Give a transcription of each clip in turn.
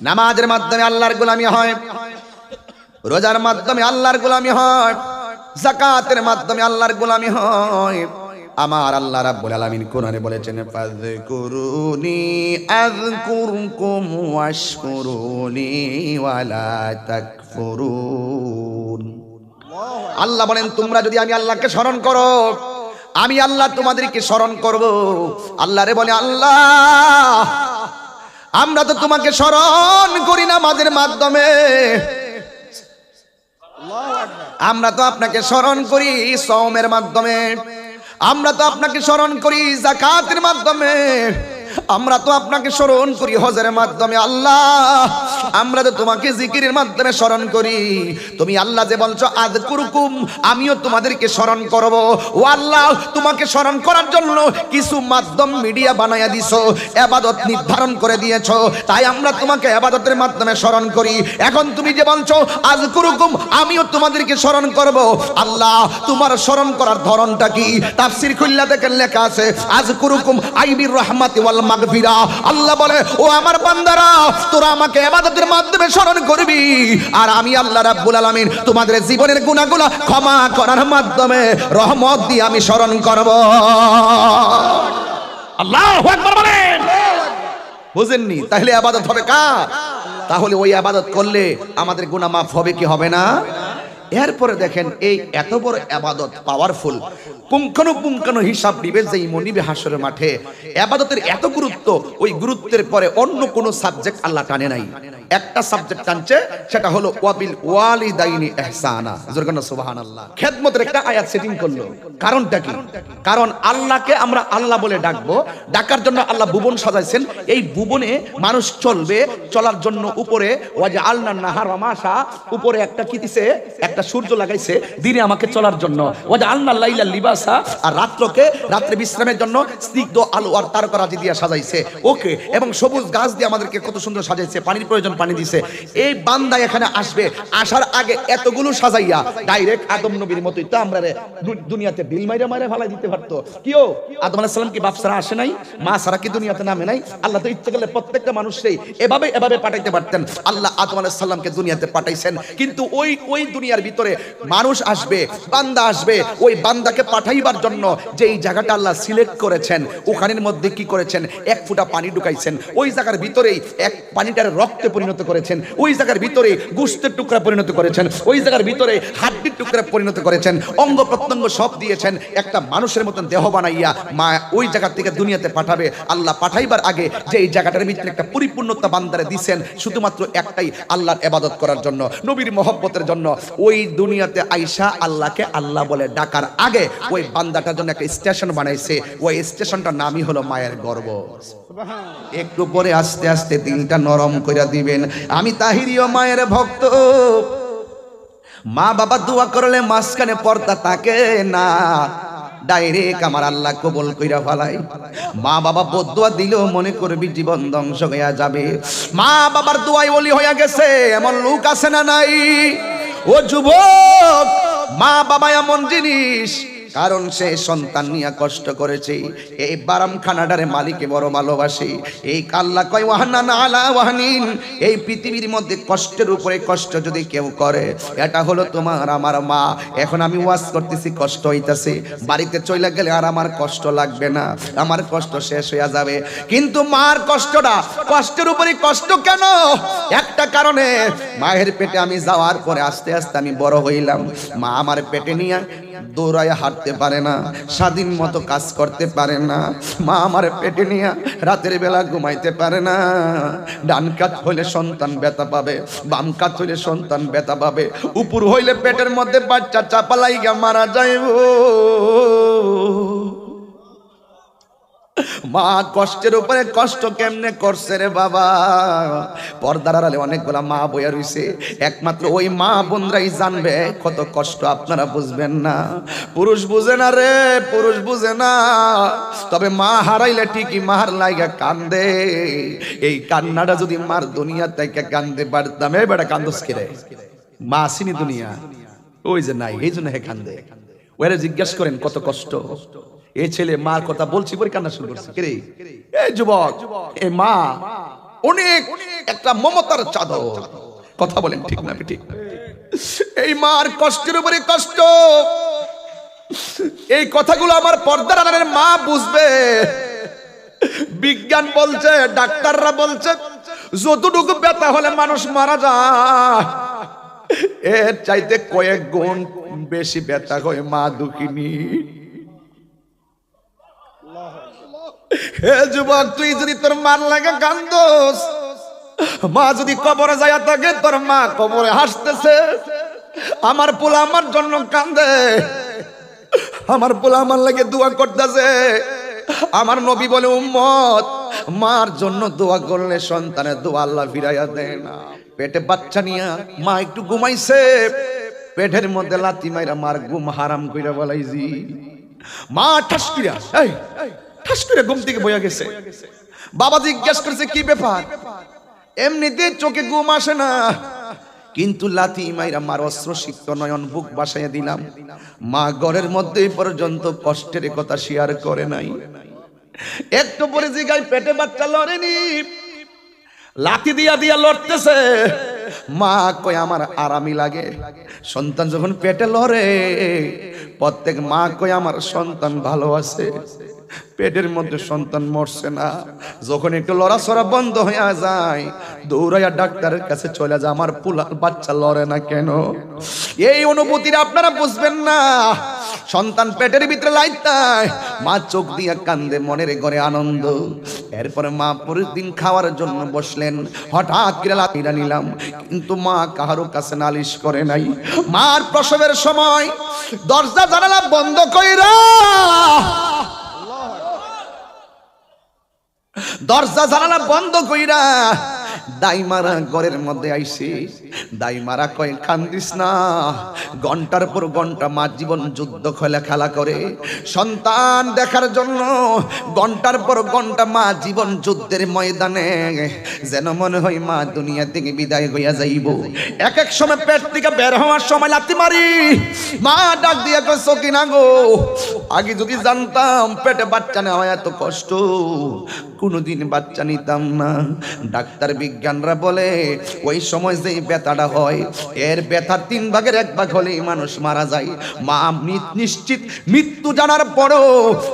নামাজের মাধ্যমে আল্লাহর গোলামি হয়, রোজার মাধ্যমে আল্লাহর গোলামি হয়, যাকাতের মাধ্যমে আল্লাহর গোলামি হয়। আমার আল্লাহ রাব্বুল আলামিন কোরআনে বলেছেন, ফাযকুরুনি আযকুরকুম ওয়াশকুরুনি ওয়ালা তাকফুরুন। আল্লাহ বলেন, তোমরা যদি আমি আল্লাহকে স্মরণ করো, আমি আল্লাহ তোমাদেরকে স্মরণ করব। আল্লাহ রে বলে, আল্লাহ আমরা তো তোমাকে স্মরণ করি নামাজের মাধ্যমে, আমরা তো আপনাকে স্মরণ করি সওমের মাধ্যমে, আমরা তো আপনাকে স্মরণ করি যাকাতের মাধ্যমে, আমরা তো আপনাকে স্মরণ করি হজের মাধ্যমে। আল্লাহ আমরা তো তোমাকে জিকিরের মাধ্যমে স্মরণ করি। তুমি আল্লাহ যে বলছো আযকুরকুম, আমিও তোমাদেরকে স্মরণ করব। ও আল্লাহ, তোমাকে স্মরণ করার জন্য কিছু মাধ্যম মিডিয়া বানায়া দিছো, ইবাদত নির্ধারণ করে দিয়েছো, তাই আমরা তোমাকে ইবাদতের মাধ্যমে স্মরণ করি। এখন তুমি যে বলছো আযকুরকুম, আমিও তোমাদেরকে স্মরণ করব। আল্লাহ তোমার স্মরণ করার ধরনটা কি? তাফসীর খুললা দেখেন লেখা আছে আযকুরকুম আইবির রাহমাতি ওয়াল মাগফিরা। আল্লাহ বলে, ও আমার বান্দারা, তোরা আমাকে ইবাদতের মাধ্যমে স্মরণ করবি, আর আমি আল্লাহ রাব্বুল আলামিন তোমাদের জীবনের গুনাহগুলো ক্ষমা করার মাধ্যমে রহমত দিয়ে আমি স্মরণ করব। আল্লাহু আকবার বলেন। বুঝেননি? তাহলে ইবাদত হবে কার? তাহলে ওই ইবাদত করলে আমাদের গুনাহ মাফ হবে কি হবে না? এরপরে দেখেন, এই এত বড় ইবাদত পাওয়ারফুল, পুঙ্খানুপুঙ্খানু হিসাব নিবে যেই মনিবে হাসরের মাঠে। ইবাদতের এত গুরুত্ব, ওই গুরুত্বের পরে অন্য কোন সাবজেক্ট আল্লাহ টানে নাই। একটা সাবজেক্ট টানছে, সেটা হলো ওয়াবিল ওয়ালিদাইনি ইহসানা। জোরে সুবহানাল্লাহ। খেদমতের একটা আয়াত সেটিং করলো। কারণটা কি? কারণ আল্লাহকে আমরা আল্লাহ বলে ডাকবো, ডাকার জন্য আল্লাহ ভুবন সাজাইছেন। এই ভুবনে মানুষ চলবে, চলার জন্য উপরে ওয়াজআলনা নাহারা মাশা, উপরে একটা কি দিছে, একটা সূর্য লাগাইছে দিনে আমাকে চলার জন্য। ওয়াজআলনা লাইলা লিবাসা, আর রাত্রে বিশ্রামের জন্য স্নিগ্ধ আলো আর তারকারাজি দিয়ে সাজাইছে। ওকে, এবং সবুজ গাছ দিয়ে আমাদেরকে কত সুন্দর সাজাইছে, পানির প্রয়োজন পানি দিছে। এই বান্দা এখানে আসবে, আসার আগে এতগুলো সাজাইয়া ডাইরেক্ট আদম নবীর মতোই তো আমরা দুনিয়াতে বিল মাইরা মাইরা ফালাই দিতে পারতো। কিও আদম আলাইহিস সালাম কি বাপ ছাড়া আসে নাই? মা ছাড়া কি দুনিয়াতে নামে নাই? আল্লাহ তো ইচ্ছে করলে প্রত্যেকটা মানুষকেই এভাবে পাঠাইতে পারতেন। আল্লাহ আদম আলাইহিস সালামকে দুনিয়াতে পাঠাইছেন, কিন্তু ওই দুনিয়ার ভিতরে মানুষ আসবে, বান্দা আসবে। ওই বান্দাকে পাঠাইবার জন্য যেই জায়গাটা আল্লাহ সিলেক্ট করেছেন, ওখানের মধ্যে কি করেছেন? এক ফুটা পানি ঢুকাইছেন। ওই জায়গার ভিতরেই এক পানিটার রক্তে পরিণত করেছেন, ওই জায়গার ভিতরে গোশতের টুকরা পরিণত করেছেন, ওই জায়গার ভিতরে হাড্ডির টুকরা পরিণত করেছেন, অঙ্গ প্রত্যঙ্গ সব দিয়েছেন। একটা মানুষের মতন দেহ বানাইয়া মা ওই জায়গা থেকে দুনিয়াতে পাঠাবে। আল্লাহ পাঠাইবার আগে যে এই জায়গাটার ভিতরে একটা পরিপূর্ণতা বান্দারে দিয়েছেন, শুধুমাত্র একটাই, আল্লাহর ইবাদত করার জন্য, নবীর মহব্বতের জন্য। ওই দুনিয়াতে আইসা আল্লাহকে আল্লাহ বলে ডাকার আগে ওই বান্দাটার জন্য একটা স্টেশন বানাইছে। ওই স্টেশনটার নামই হলো মায়ের গর্ভ। একটু পরে আস্তে আস্তে দিলটা নরম কইরা দিবেন। আমি তাহিরিও মায়ের ভক্ত। মা বাবা দোয়া করলে মাঝখানে পর্দা থাকে না, ডাইরেক্ট আমার আল্লাহ কবুল কইরা ফেলাই। মা বাবা বদদুয়া দিলেও মনে করবি জীবন ধ্বংস হইয়া যাবে। মা বাবার দোয়ায় ওলি হইয়া গেছে এমন লোক আছে না নাই? ও যুবক, মা বাবা এমন জিনিস, কারণ সে সন্তান নিয়ে কষ্ট করেছে। এই বারামখানাটারে মালিকে বড় ভালোবাসে। এই আল্লাহ কয় ওয়াহানান আলা ওয়াহানিন, এই পৃথিবীর মধ্যে কষ্টের উপরে কষ্ট যদি কেউ করে, এটা হলো তোমার আমার মা। এখন আমি ওয়াজ করতেছি, কষ্ট হইতাছে, বাড়িতে চলে গেলে আর আমার কষ্ট লাগবে না, আমার কষ্ট শেষ হইয়া যাবে। কিন্তু মার কষ্টটা, কষ্টের উপরে কষ্ট কেন? একটা কারণে, মায়ের পেটে আমি যাওয়ার পরে আস্তে আস্তে আমি বড় হইলাম। মা আমার পেটে নিয়ে দৌড়ায় হাঁটতে পারে না, স্বাধীন মতো কাজ করতে পারে না। মা আমার পেটে নিয়ে রাতের বেলা ঘুমাইতে পারে না। ডান কাত হইলে সন্তান ব্যথা পাবে, বাম কাত হইলে সন্তান ব্যথা পাবে, উপর হইলে পেটের মধ্যে বাচ্চা চাপা লাইগা মারা যাইব। মা কষ্টের উপরে কষ্ট কেমনে করছে রে বাবা। পর্দার আড়ালে অনেকগুলা মা বইয়া রইছে, একমাত্র ওই মা বোনরাই জানবে কত কষ্ট। আপনারা বুঝবেন না, পুরুষ বুঝে না রে, পুরুষ বুঝে না। তবে মা হারাইলে ঠিকই মার লাইগা কান্দে। এই কান্নাটা যদি মার দুনিয়া থেকে কান্দে পারতাম, এ বেটা কান্দস কি রে? মা আসিনি দুনিয়া, ওই যে নাই, এই জন্য হে কান্দে। ওরে জিজ্ঞেস করেন কত কষ্ট। এই ছেলে মার কথা বলছি বলে কান্না শুরু করছে। কে রে? এই যুবক, এই মা অনেক একটা মমতার চাদর। কথা বলেন ঠিক না ঠিক? এই মার কষ্টের উপরে কষ্ট, এই কথাগুলো আমার পর্দার আড়ালের মা বুঝবে। বিজ্ঞান বলছে, ডাক্তাররা বলছে, যতটুকু ব্যথা হলে মানুষ মারা যায়, এর চাইতে কয়েক গুণ বেশি ব্যথা হয় মা দুঃখিনী। হে যুবক, তুই যদি তোর মার লাগে কান্দোস, মা যদি কবরে যায় থাকে, তোর মা কবরে হাসতেছে। আমার পোলা আমার জন্য কান্দে, আমার পোলা আমার লাগে দোয়া করতেছে। আমার নবী বলে, উম্মত, মার জন্য দোয়া করলে সন্তানের দোয়া আল্লাহ ফিরাইয়া দেয় না। পেটে বাচ্চা নিয়া মা একটু ঘুমাইছে, পেটের মধ্যে লাথি মাইরা মার ঘুম হারাম কইরা বলাইছি। মা ঠাস কইরা ঘুম থেকে বইয়া গেছে। বাবা জিজ্ঞেস করছে, কি ব্যাপার? এমনিতে চোখে ঘুম আসে না, কিন্তু লাথি মাইরা মার অশ্রুসিক্ত নয়ন বুক বাসাইয়া দিলাম। মা ঘরের মধ্যে পর্যন্ত কষ্টের কথা শেয়ার করে নাই। একটু পরে জিগায়, পেটে বাচ্চা লড়েনি, লাথি দিয়া দিয়া লড়তেছে। মা কয়, আমার আরামই লাগে। সন্তান যখন পেটে লড়ে, প্রত্যেক মা কয়, আমার সন্তান ভালো আছে, পেটের মধ্যে সন্তান মরছে না। যখন একটু লড়াচড়া বন্ধ হয়ে যায়, দৌড়াইয়া ডাক্তারের কাছে চলে যায়, আমার বাচ্চা লড়ে না কেন? এই অনুভূতিটা আপনারা বুঝবেন না। সন্তান পেটের ভিতরে লাইতায়, মা চোখ দিয়া কান্দে, মনের ঘরে আনন্দ। এরপরে মা পরের দিন খাওয়ার জন্য বসলেন, হঠাৎ করে লাথিটা নিলাম, কিন্তু মা কাহারো কাছে নালিশ করে নাই। মার প্রসবের সময় দরজা জানালা বন্ধ কইরা, দরজা জানালা বন্ধ কইরা দাইমারা ঘরের মধ্যে আইছে। দাইমারা কয়, কান্দিস না। ঘন্টার পর ঘন্টা মা জীবন যুদ্ধ খেলা করে সন্তান দেখার জন্য। ঘন্টার পর ঘন্টা মা জীবন যুদ্ধের ময়দানে, যেন মনে হয় মা দুনিয়া থেকে বিদায় হইয়া যাইব। এক এক সময় পেট থেকে বের হওয়ার সময় লাথি মারি। মা ডাক দিয়া কয়, সকিনা গো, আগে যদি জানতাম পেটে বাচ্চা নেওয়া এত কষ্ট, কোনোদিন বাচ্চা নিতাম না। ডাক্তার বিজ্ঞানরা বলে, ওই সময় যে ব্যথাটা হয়, এর ব্যথার 3 ভাগের 1 ভাগ হলেই মানুষ মারা যায়। মা নিশ্চিত মৃত্যু জানার পরও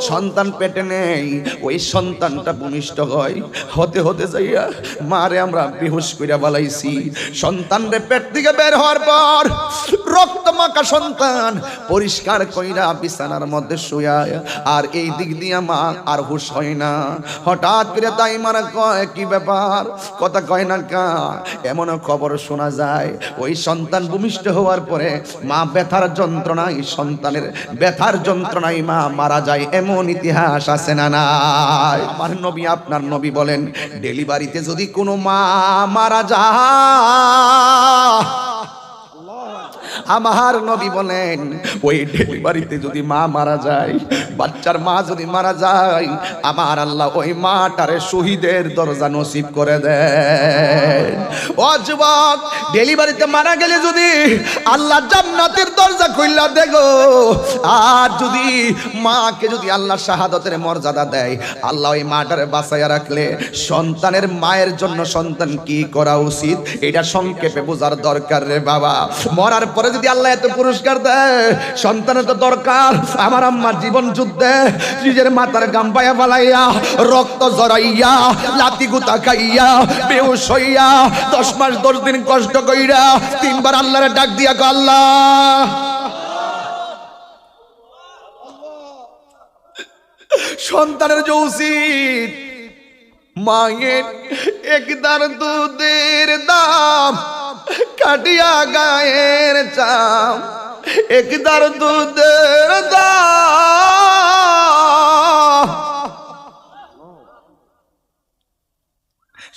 সন্তান পেটে নেই, ওই সন্তানটা ভূমিষ্ঠ হয়। হতে হতে যাইয়া মারে আমরা বেহুশ কইরা বালাইছি। সন্তানরে পেট থেকে বের হওয়ার পর রক্ত মাখা সন্তান পরিষ্কার কইরা বিছানার মধ্যে শুয়া, আর এই দিক দিয়া মা আর হুশ হয় না। হঠাৎ করে তাই মারা কয়, কি ব্যাপার? কথা কয় না কা? এমনও খবর শোনা যায়, ওই সন্তান ভূমিষ্ঠ হওয়ার পরে মা ব্যথার যন্ত্রণায়, সন্তানের ব্যথার যন্ত্রণায় মা মারা যায়। এমন ইতিহাস আছে না নাই? আমার নবী, আপনার নবী বলেন, ডেলিভারিতে যদি কোনো মা মারা যায়, আমার নবী বলেন, ওই ডেলিভারিতে যদি মা মারা যায়, বাচ্চার মা যদি মারা যায়, আমার আল্লাহ ওই মাটারে শহীদের দরজা নসিব করে দেন। ও যুবক, ডেলিভারিতে মারা গেলে যদি আল্লাহ জান্নাতের দরজা খুইলা দেখো, আর যদি মাকে যদি আল্লাহ শাহাদাতের মর্যাদা দেয়, আল্লাহ ওই মাটারে বাঁচাইয়া রাখলে সন্তানের মায়ের জন্য সন্তান কি করা উচিত, এটা সংক্ষেপে বোঝার দরকার রে বাবা। মরার পরে যদি আল্লাহ এত পুরস্কার দেয়, সন্তানের তো দরকার। আমার আম্মার জীবন যুদ্ধে নিজের মাথার গাম পায়া ফালাইয়া, রক্ত জড়াইয়া, লাতি গুতা খাইয়া, বেহুশ হইয়া 10 মাস 10 দিন কষ্ট কইরা 3 বার আল্লাহরে ডাক দিয়া কয়, আল্লাহ। সন্তানের যে উচিত, মায়ের একদার দুধের দাম কাটিয়া গায়ের চাম, একদার দুধের দাম।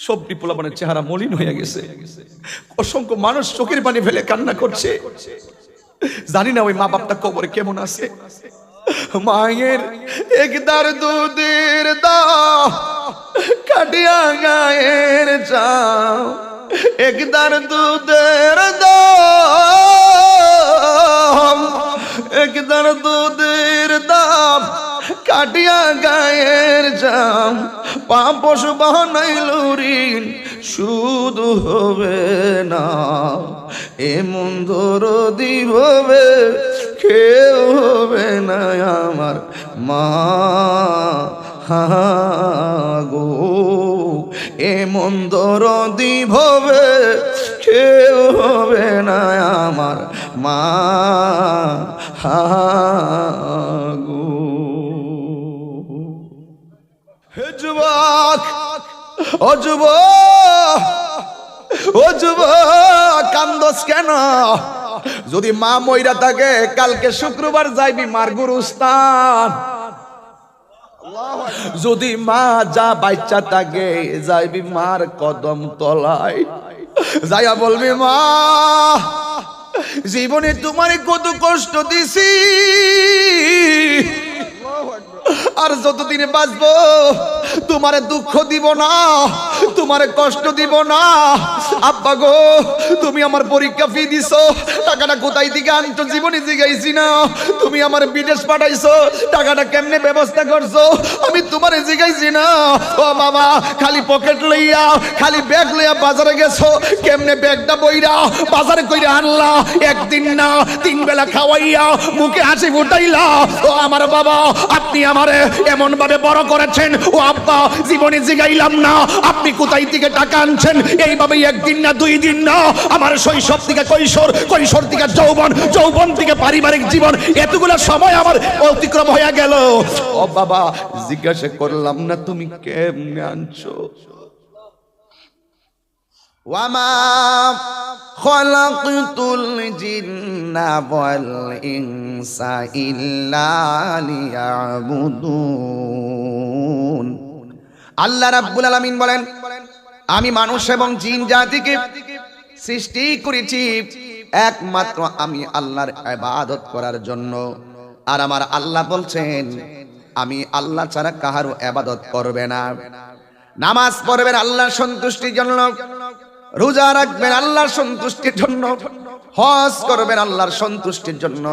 সব বিপ্লবানের চেহারা মলিন হয়ে গেছে। অসংখ্য মানুষ চোখের পানি ফেলে কান্না করছে। জানি না ওই মা বাপটা কবরে কেমন আছে। মায়ের একদার দুধের দাম কাটিয়া গায়ের চাম, একদার দুধের দাম, একদার দুধের দাম কাটিয়া গায়ের চাম, পাপস বানাইল ঋণ শুধু হবে না, এমন দরদি হবে কেউ হবে না আমার মা গো, এমন দরদি হবে কেউ হবে না আমার মা গো। হে যুবক, ও যুবক, ও যুবক, কান্দস কেন? যদি মা মইরা থাকে, কালকে শুক্রবার যাইবি মার গুরুস্থান। যদি মা যা বাচ্চা থাকে, যাইবি মার কদম তলায়, যাইয়া বলবি মা জীবনে তোমারে কত কষ্ট দিছি, আর যতদিনে বাঁচবো তোমারে দুঃখ দিব না, তোমারে কষ্ট দিব না। আব্বা গো, তুমি আমার পরীক্ষা ফি দিছো, টাকাটা কোথায় থেকে আনছো জীবনে জিগাইছি না। তুমি আমার বিদেশ পাঠাইছো, টাকাটা কেমনে ব্যবস্থা করছো আমি তোমারে জিগাইছি না। ও বাবা, খালি পকেট লইয়া, খালি ব্যাগ লইয়া বাজারে গেছো, কেমনে ব্যাগটা বইরা বাজারে কইরা আনলা, একদিন না 3 বেলা খাওয়াইয়া মুখে হাসি ফুটাইলা। ও আমার বাবা, আপনি আমারে এমন ভাবে বড় করেছেন, ও আব্বা জীবনে জিগাইলাম না আপনি কোথায় থেকে টাকা আনছেন। এইভাবে একদিন না 2 দিন না, আমার শৈশব থেকে কৈশোর, কৈশোর থেকে যৌবন, যৌবন থেকে পারিবারিক জীবন, এতগুলো সময় আমার অতিক্রম হয়ে গেল। ও বাবা, জিজ্ঞাসা করলাম না তুমি কেমনে আনছো? ওয়ামা খলাকতুল জিন্না ওয়াল ইনসা ইল্লা লিয়াবুদুন। আল্লাহ রাব্বুল আলামিন বলেন, আমি মানুষ এবং জিন জাতিকে সৃষ্টি করেছি একমাত্র আমি আল্লাহর ইবাদত করার জন্য। আর আমার আল্লাহ বলছেন, আমি আল্লাহ ছাড়া কাহারও ইবাদত করবে না। নামাজ পড়বেন আল্লাহর সন্তুষ্টির জন্য, রোজা রাখবেন আল্লাহর সন্তুষ্টির জন্য, হজ করবেন আল্লাহর সন্তুষ্টির জন্য,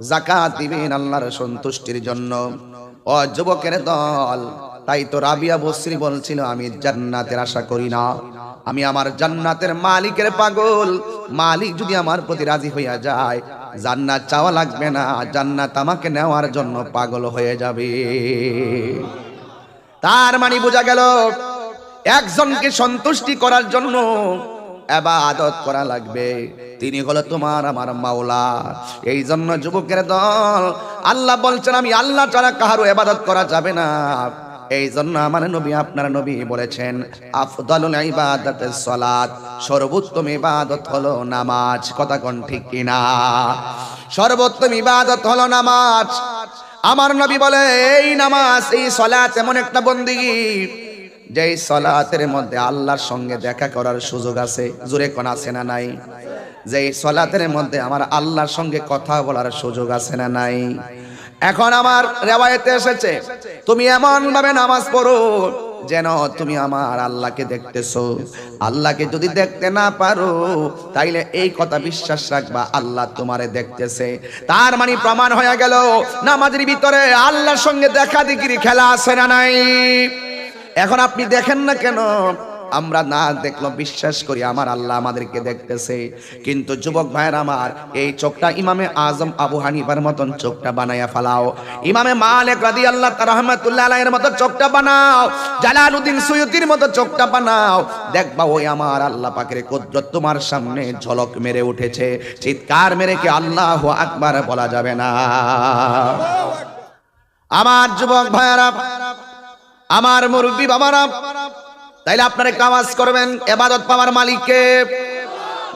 যাকাত দিবেন আল্লাহর সন্তুষ্টির জন্য। ও যুবকের দল, তাই তো রাবিয়া বসরি বলছিল, আমি জান্নাতের আশা করি না, আমি আমার জান্নাতের মালিকের পাগল। মালিক যদি আমার প্রতি রাজি হইয়া যায়, জান্নাত চাওয়া লাগবে না, জান্নাত আমাকে নেওয়ার জন্য পাগল হয়ে যাবে। তার মানে বোঝা গেল, একজনকে সন্তুষ্টি করার জন্য ইবাদত করা লাগবে, তিনি হলো তোমার আমার মাওলা। এই জন্য যুবকের দল, আল্লাহ বলছেন আমি আল্লাহ ছাড়া কাহারও ইবাদত করা যাবে না। এই জন্য আমার নবী, আপনার নবী বলেছেন, আফদালুল ইবাদাতিস সালাত, সর্বোত্তম ইবাদত হলো নামাজ। কথা কোন ঠিক কিনা? সর্বোত্তম ইবাদত হলো নামাজ। আমার নবী বলে, এই নামাজ, এই সালাত এমন একটা বন্দেগী, যেই সালাতের মধ্যে আল্লাহর সঙ্গে দেখা করার সুযোগ আছে। জোরে কোন আছে না নাই? যেই সালাতের মধ্যে আমার আল্লাহর সঙ্গে কথা বলার সুযোগ আছে না নাই? এখন আমার রিওয়ায়েতে এসেছে, তুমি এমন ভাবে নামাজ পড়ো যেন তুমি আমার আল্লাহকে দেখতেছো। আল্লাহকে যদি দেখতে না পারো, তাইলে এই কথা বিশ্বাস রাখবা, আল্লাহ তোমারে দেখতেছে। তার মানে প্রমাণ হয়ে গেল, নামাজের ভিতরে আল্লাহর সঙ্গে দেখা দেখির খেলা আছে না নাই? এখন আপনি দেখেন না কেন? আমরা না দেখলেও বিশ্বাস করি আমার আল্লাহ আমাদেরকে দেখতেছে। কিন্তু যুবক ভাইয়ের আমার, এই চোখটা ইমামে আজম আবু হানিফার মতন চোখটা বানাইয়া ফেলাও, ইমামে মালিক রাদিয়াল্লাহু তাআলা রাহমাতুল্লাহ আলাইহির মতো চোখটা বানাও, জালালউদ্দিন সুয়ুতির মতো চোখটা বানাও, দেখবা ওই আমার আল্লাহ পাকের কুদরত তোমার সামনে ঝলক মেরে উঠেছে। চিৎকার মেরে কি আল্লাহু আকবার বলা যাবে না? আমার যুবক ভাইয়েরা, আমার মুরব্বি বাবারা, তাইলে আপনারা কাজ করবেন ইবাদত পাওয়ার মালিককে।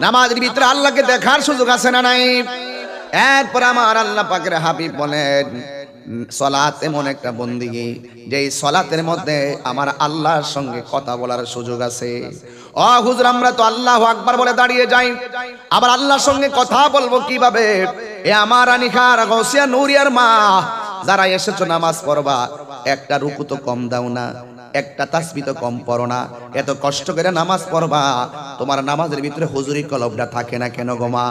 নামাজের ভিতরে আল্লাহকে দেখার সুযোগ আছে না নাই? এরপর আমার আল্লাহ পাকের হাবিব বলেন, সালাত এমন একটা বন্দেগী, যেই সালাতের মধ্যে আমার আল্লাহর সঙ্গে কথা বলার সুযোগ আছে। ও হুজুর, আমরা তো আল্লাহু আকবার বলে দাঁড়িয়ে যাই, আবার আল্লাহর সঙ্গে কথা বলবো কিভাবে? এ আমার আনিখার গৌসিয়া নূরিয়ার মা, যারা এসেছো নামাজ পড়বা, একটা রুকু তো কম দাও না, একটা তাসবিহ তো কম পড়ো না, এত কষ্ট করে নামাজ পড়বা, তোমার নামাজের ভিতরে হুজুরি কলবটা থাকে না কেন গো মা?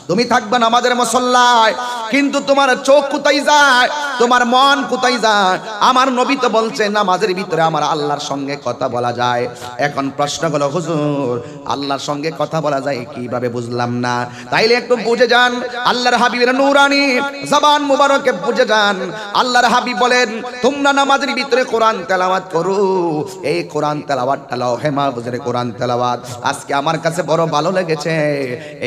তুমি থাকবা নামাজের মুসল্লায়, কিন্তু তোমার চোখ কোথায় যায়? তোমার মন কোথায় যায়? আমার নবী তো বলছে নামাজের ভিতরে আমার আল্লাহর সঙ্গে কথা বলা যায়। এখন প্রশ্ন হলো হুজুর আল্লাহর সঙ্গে কথা বলা যায় কিভাবে? বুঝলাম না। তাইলে একটু বুঝে যান, আল্লাহর হাবিবের নূরানি জবান মুবারকে বুঝে যান। আল্লাহর হাবিব বলেন তোমরা নামাজের ভিতরে কোরআন তেলাওয়াত করো। এই কোরআন তেলাওয়াতটা লৌহে মাহফুজের কোরআন তেলাওয়াত আজকে আমার কাছে বড় ভালো লেগেছে।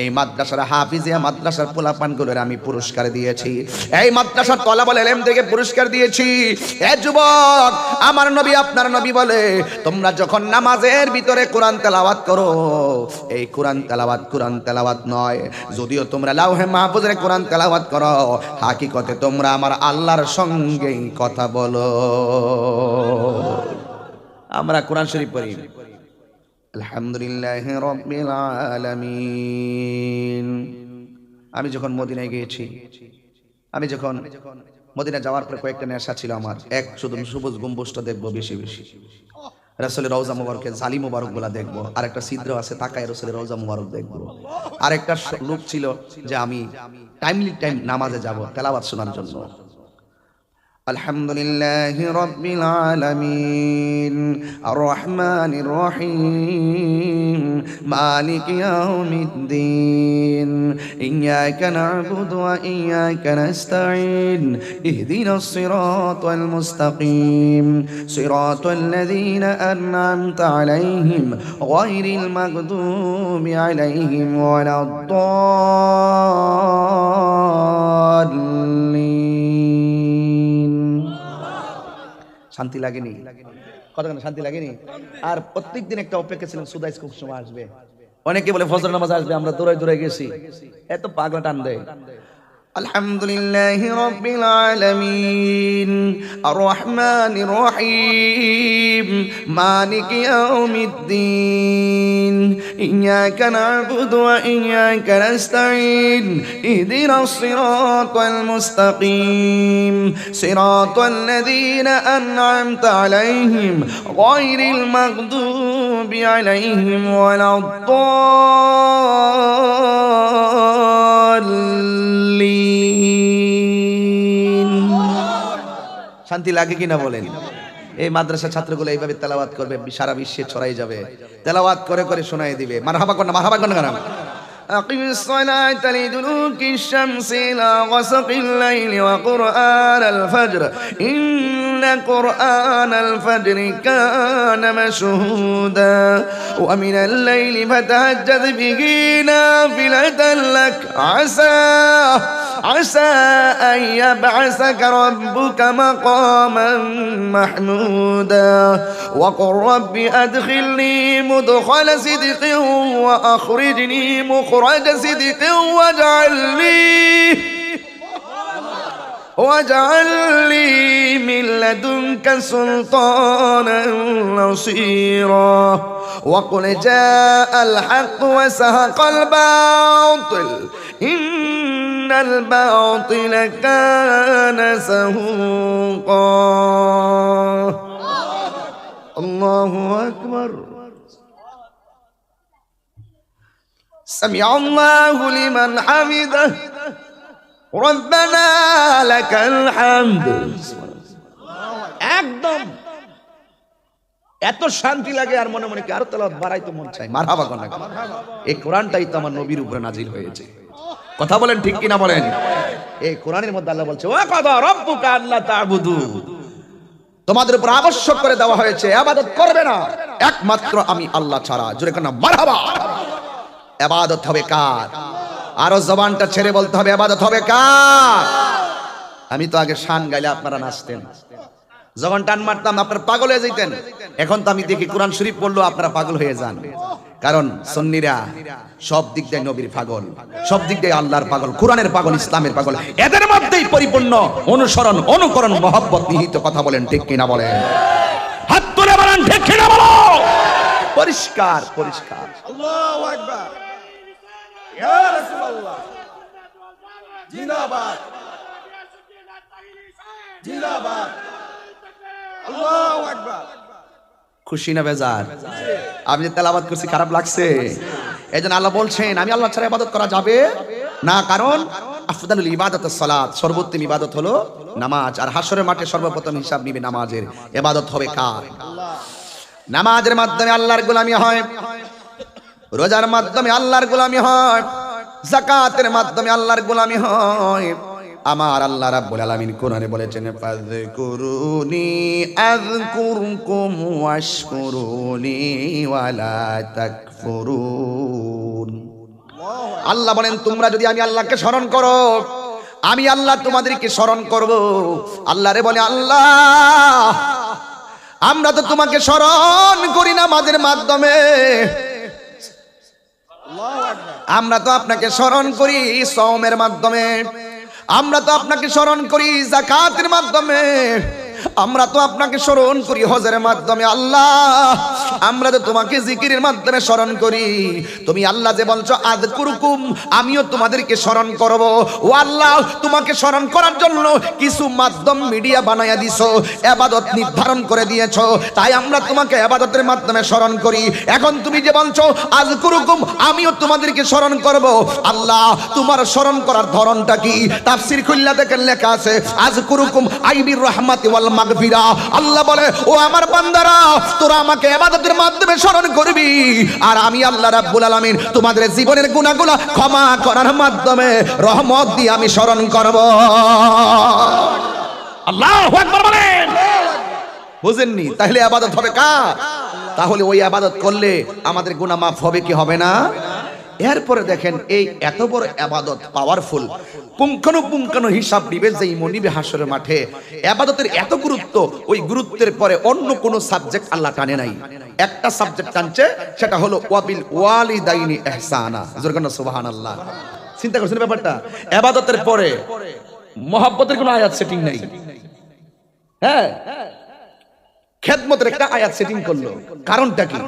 এই মাদ্রাসার হাফিজিয়া মাদ্রাসার পোলাপানগুলোর আমি পুরস্কার দিয়েছি, এই মাদ্রাসার তলাবুল ইলম থেকে পুরস্কার দিয়েছি। এ যুবক, আমার নবী আপনার নবী বলে তোমরা যখন নামাজের ভিতরে কোরআন তেলাওয়াত করো, এই কোরআন তেলাওয়াত নয়, যদিও তোমরা লাউহে মাহফুজের কোরআন তেলাওয়াত করো, হাকিকতে তোমরা আমার আল্লাহর সঙ্গেই কথা বলো। আমরা কোরআন শরীফ পড়ি আলহামদুলিল্লাহি রাব্বিল আলামিন। আমি যখন মদিনায় গিয়েছি, আমি যখন মদিনা যাওয়ার পরে কয়েকটা নেশা ছিল আমার। এক, শুধু সবুজ গম্বুজটা দেখবো বেশি বেশি, রাসূলের রওজা মুবারকের জালি মুবারক গুলা দেখবো, আর একটা ছিদ্র আছে তাকায় রাসূলের রওজা মুবারক দেখবো। আর একটা লোক ছিল যে আমি টাইম নামাজে যাব তেলাওয়াত শোনার জন্য। আলহামদুলিল্লাহি রাব্বিল আলামিন আর রহমানির রহিম মালিকি ইয়াউমিদ্দিন ইয়াকা না'বুদু ওয়া ইয়াকা নাস্তাঈন ইহদিনাস সিরাতাল মুস্তাকিম সিরাতাল লাযীনা আন'আমতা আলাইহিম গায়রিল মাগদুবি আলাইহিম ওয়ালাদ-দাল্লিন। শান্তি লাগেনি? কতক্ষণ শান্তি লাগেনি? আর প্রত্যেকদিন একটা অপেক্ষা ছিলাম সুদাইস কোন সময় আসবে। অনেকে বলে ফজর নামাজ আসবে, আমরা দৌড়াই দৌড়াই গেছি, এত পাগলা টান দেয়। আলহামদুলিল্লাহি রাব্বিল আলামিন আর রহমানির রহিম মালিকি ইয়াউমিদ্দিন ইয়াকা না'বুদু ওয়া ইয়াকা নাস্তাঈন ইহদিনাস সিরাতাল মুস্তাকিম সিরাতাল লাযীনা আন'আমতা আলাইহিম গায়রিল মাগদুবি আলাইহিম ওয়ালাদ-দাল্লিন। শান্তি লাগে কিনা বলেন? এই মাদ্রাসা ছাত্রগুলো এইভাবে তেলাওয়াত করবে, সারা বিশ্বে ছড়াই যাবে, তেলাওয়াত করে করে শোনাই দিবে। মারহাবা করনা, মারহাবা করনা কেন? আকিমিস সালাতা লিদুলুকিশ শামসি ইলা গাসাকিল লাইলি ওয়া কুরআনাল ফাজর ইন্না কুরআনাল ফাজরি কানা মাশহুদা ওয়া মিনাল লাইলি ফাতাহাজ্জাদ বিহি নাফিলাতান লাক عسى أن يبعثك ربك مقاما محمودا وقل رب أدخلني مدخل صدق وأخرجني مخرج صدق واجعل لي من لدنك سلطانا نصيرا وقل جاء الحق وزهق الباطل إن الباطل كان زهوقا الله أكبر سمع الله لمن حمده ربنا لك الحمد। একদম এত শান্তি লাগে আর মনে মনে কি আরো তেলাওয়াত বাড়াইতে মন চায়। মারহাবা কোন? এই কোরআনটাই তো আমার নবীর উপরে নাজিল হয়েছে। কথা বলেন ঠিক কিনা বলেন? এই কোরআনের মধ্যে আল্লাহ বলছে ওয়া কাদা রাব্বুকা আল্লা তা'বুদু, তোমাদের উপর আবশ্যক করে দেওয়া হয়েছে ইবাদত করবে না একমাত্র আমি আল্লাহ ছাড়া। জোরে কোন মারহাবা। ইবাদত হবে কার? আরো জবানটা ছেড়ে বলতে হবে ইবাদত হবে কার? আমি তো আগে শান গাইলে আপনারা নাচতেন, যখন টান মারতাম আপনারা পাগল হয়ে যেতেন। এখন তো আমি দেখি কোরআন শরীফ পড়লো আপনারা পাগল হয়ে যান। কারণ সুন্নিরা সব দিক দিয়ে নবীর পাগল, সব দিক দিয়ে আল্লাহর পাগল, কোরআনের পাগল, ইসলামের পাগল। এদের মধ্যেই পরিপূর্ণ অনুসরণ, অনুকরণ, মহব্বত নিহিত। কথা বলেন ঠিক কিনা বলেন? হাত তুলে বলেন ঠিক কিনা বলো। পরিষ্কার পরিষ্কার। আল্লাহু আকবার, ইয়া রাসূলুল্লাহ জিন্দাবাদ জিন্দাবাদ, আল্লাহু আকবার। খুশি না বেজার? আমি যে তেলাওয়াত করছি খারাপ লাগছে? এইজন্য আল্লাহ বলছেন আমি আল্লাহ ছাড়া ইবাদত করা যাবে না। কারণ আফদালুল ইবাদাতুস সালাত, সর্বোত্তম ইবাদত হলো নামাজ। আর হাশরের মাঠে সর্বপ্রথম হিসাব নিবে নামাজের। ইবাদত হবে কার? নামাজের মাধ্যমে আল্লাহর গোলামি হয়, রোজার মাধ্যমে আল্লাহর গোলামি হয়, যাকাতের মাধ্যমে আল্লাহর গোলামি হয়। আমার আল্লাহ রাব্বুল আলামিন কোরআনে বলেছেন, ফাযকুরুনি আযকুরকুম ওয়াশকুরুনি ওয়ালা তাকফুরুন। আল্লাহ বলেন, তোমরা যদি আমি আল্লাহকে স্মরণ করো, আমি আল্লাহ তোমাদেরকে স্মরণ করব। আল্লাহরে বলে, আল্লাহ আমরা তো তোমাকে স্মরণ করি নামাজের মাধ্যমে, আমরা তো আপনাকে স্মরণ করি সওমের মাধ্যমে, আমরা তো আপনাকে স্মরণ করি যাকাতের মাধ্যমে, আমরা তো আপনাকে স্মরণ করি হজের মাধ্যমে। আল্লাহ আমরা তো তোমাকে জিকিরের মাধ্যমে স্মরণ করি। তুমি আল্লাহ যে বলছো আযকুরকুম, আমিও তোমাদেরকে স্মরণ করব। ও আল্লাহ, তোমাকে স্মরণ করার জন্য কিছু মাধ্যম মিডিয়া বানায়া দিছো, ইবাদত নির্ধারণ করে দিয়েছো, তাই আমরা তোমাকে ইবাদতের মাধ্যমে স্মরণ করি। এখন তুমি যে বলছো আযকুরকুম, আমিও তোমাদেরকে স্মরণ করব, আল্লাহ তোমার স্মরণ করার ধরনটা কি? তাফসীর খুললা দেখেন লেখা আছে আযকুরকুম আইবির রাহমাতি ওয়াল মাগফিরা। আল্লাহ বলে, ও আমার বান্দারা, তোরা আমাকে ইবাদতের মাধ্যমে স্মরণ করবি, আর আমি আল্লাহ রাব্বুল আলামিন তোমাদের জীবনের গুনাহগুলো ক্ষমা করার মাধ্যমে রহমত দিয়ে আমি স্মরণ করব। আল্লাহু আকবার বলেন। বুঝেননি? তাহলে ইবাদত হবে কার? তাহলে ওই ইবাদত করলে আমাদের গুনাহ মাফ হবে কি হবে না? এরপরে দেখেন, এই এত বড় ইবাদত পাওয়ারফুল, পুঙ্খানুপুঙ্খানু হিসাব দিবে যেই মনিবে হাসরের মাঠে। ইবাদতের এত গুরুত্ব, ওই গুরুত্বের পরে অন্য কোনো সাবজেক্ট আল্লাহ টানে নাই। একটা সাবজেক্ট টানছে, সেটা হলো ওয়াবিল ওয়ালিদাইনি ইহসানা। জোরে বলেন সুবহানাল্লাহ। চিন্তা করছেন ব্যাপারটা? ইবাদতের পরে মহব্বতের কোনো আয়াত সেটিং নাই। হ্যাঁ, খেদমতের একটা আয়াত সেটিং করলো। কারণটা কি?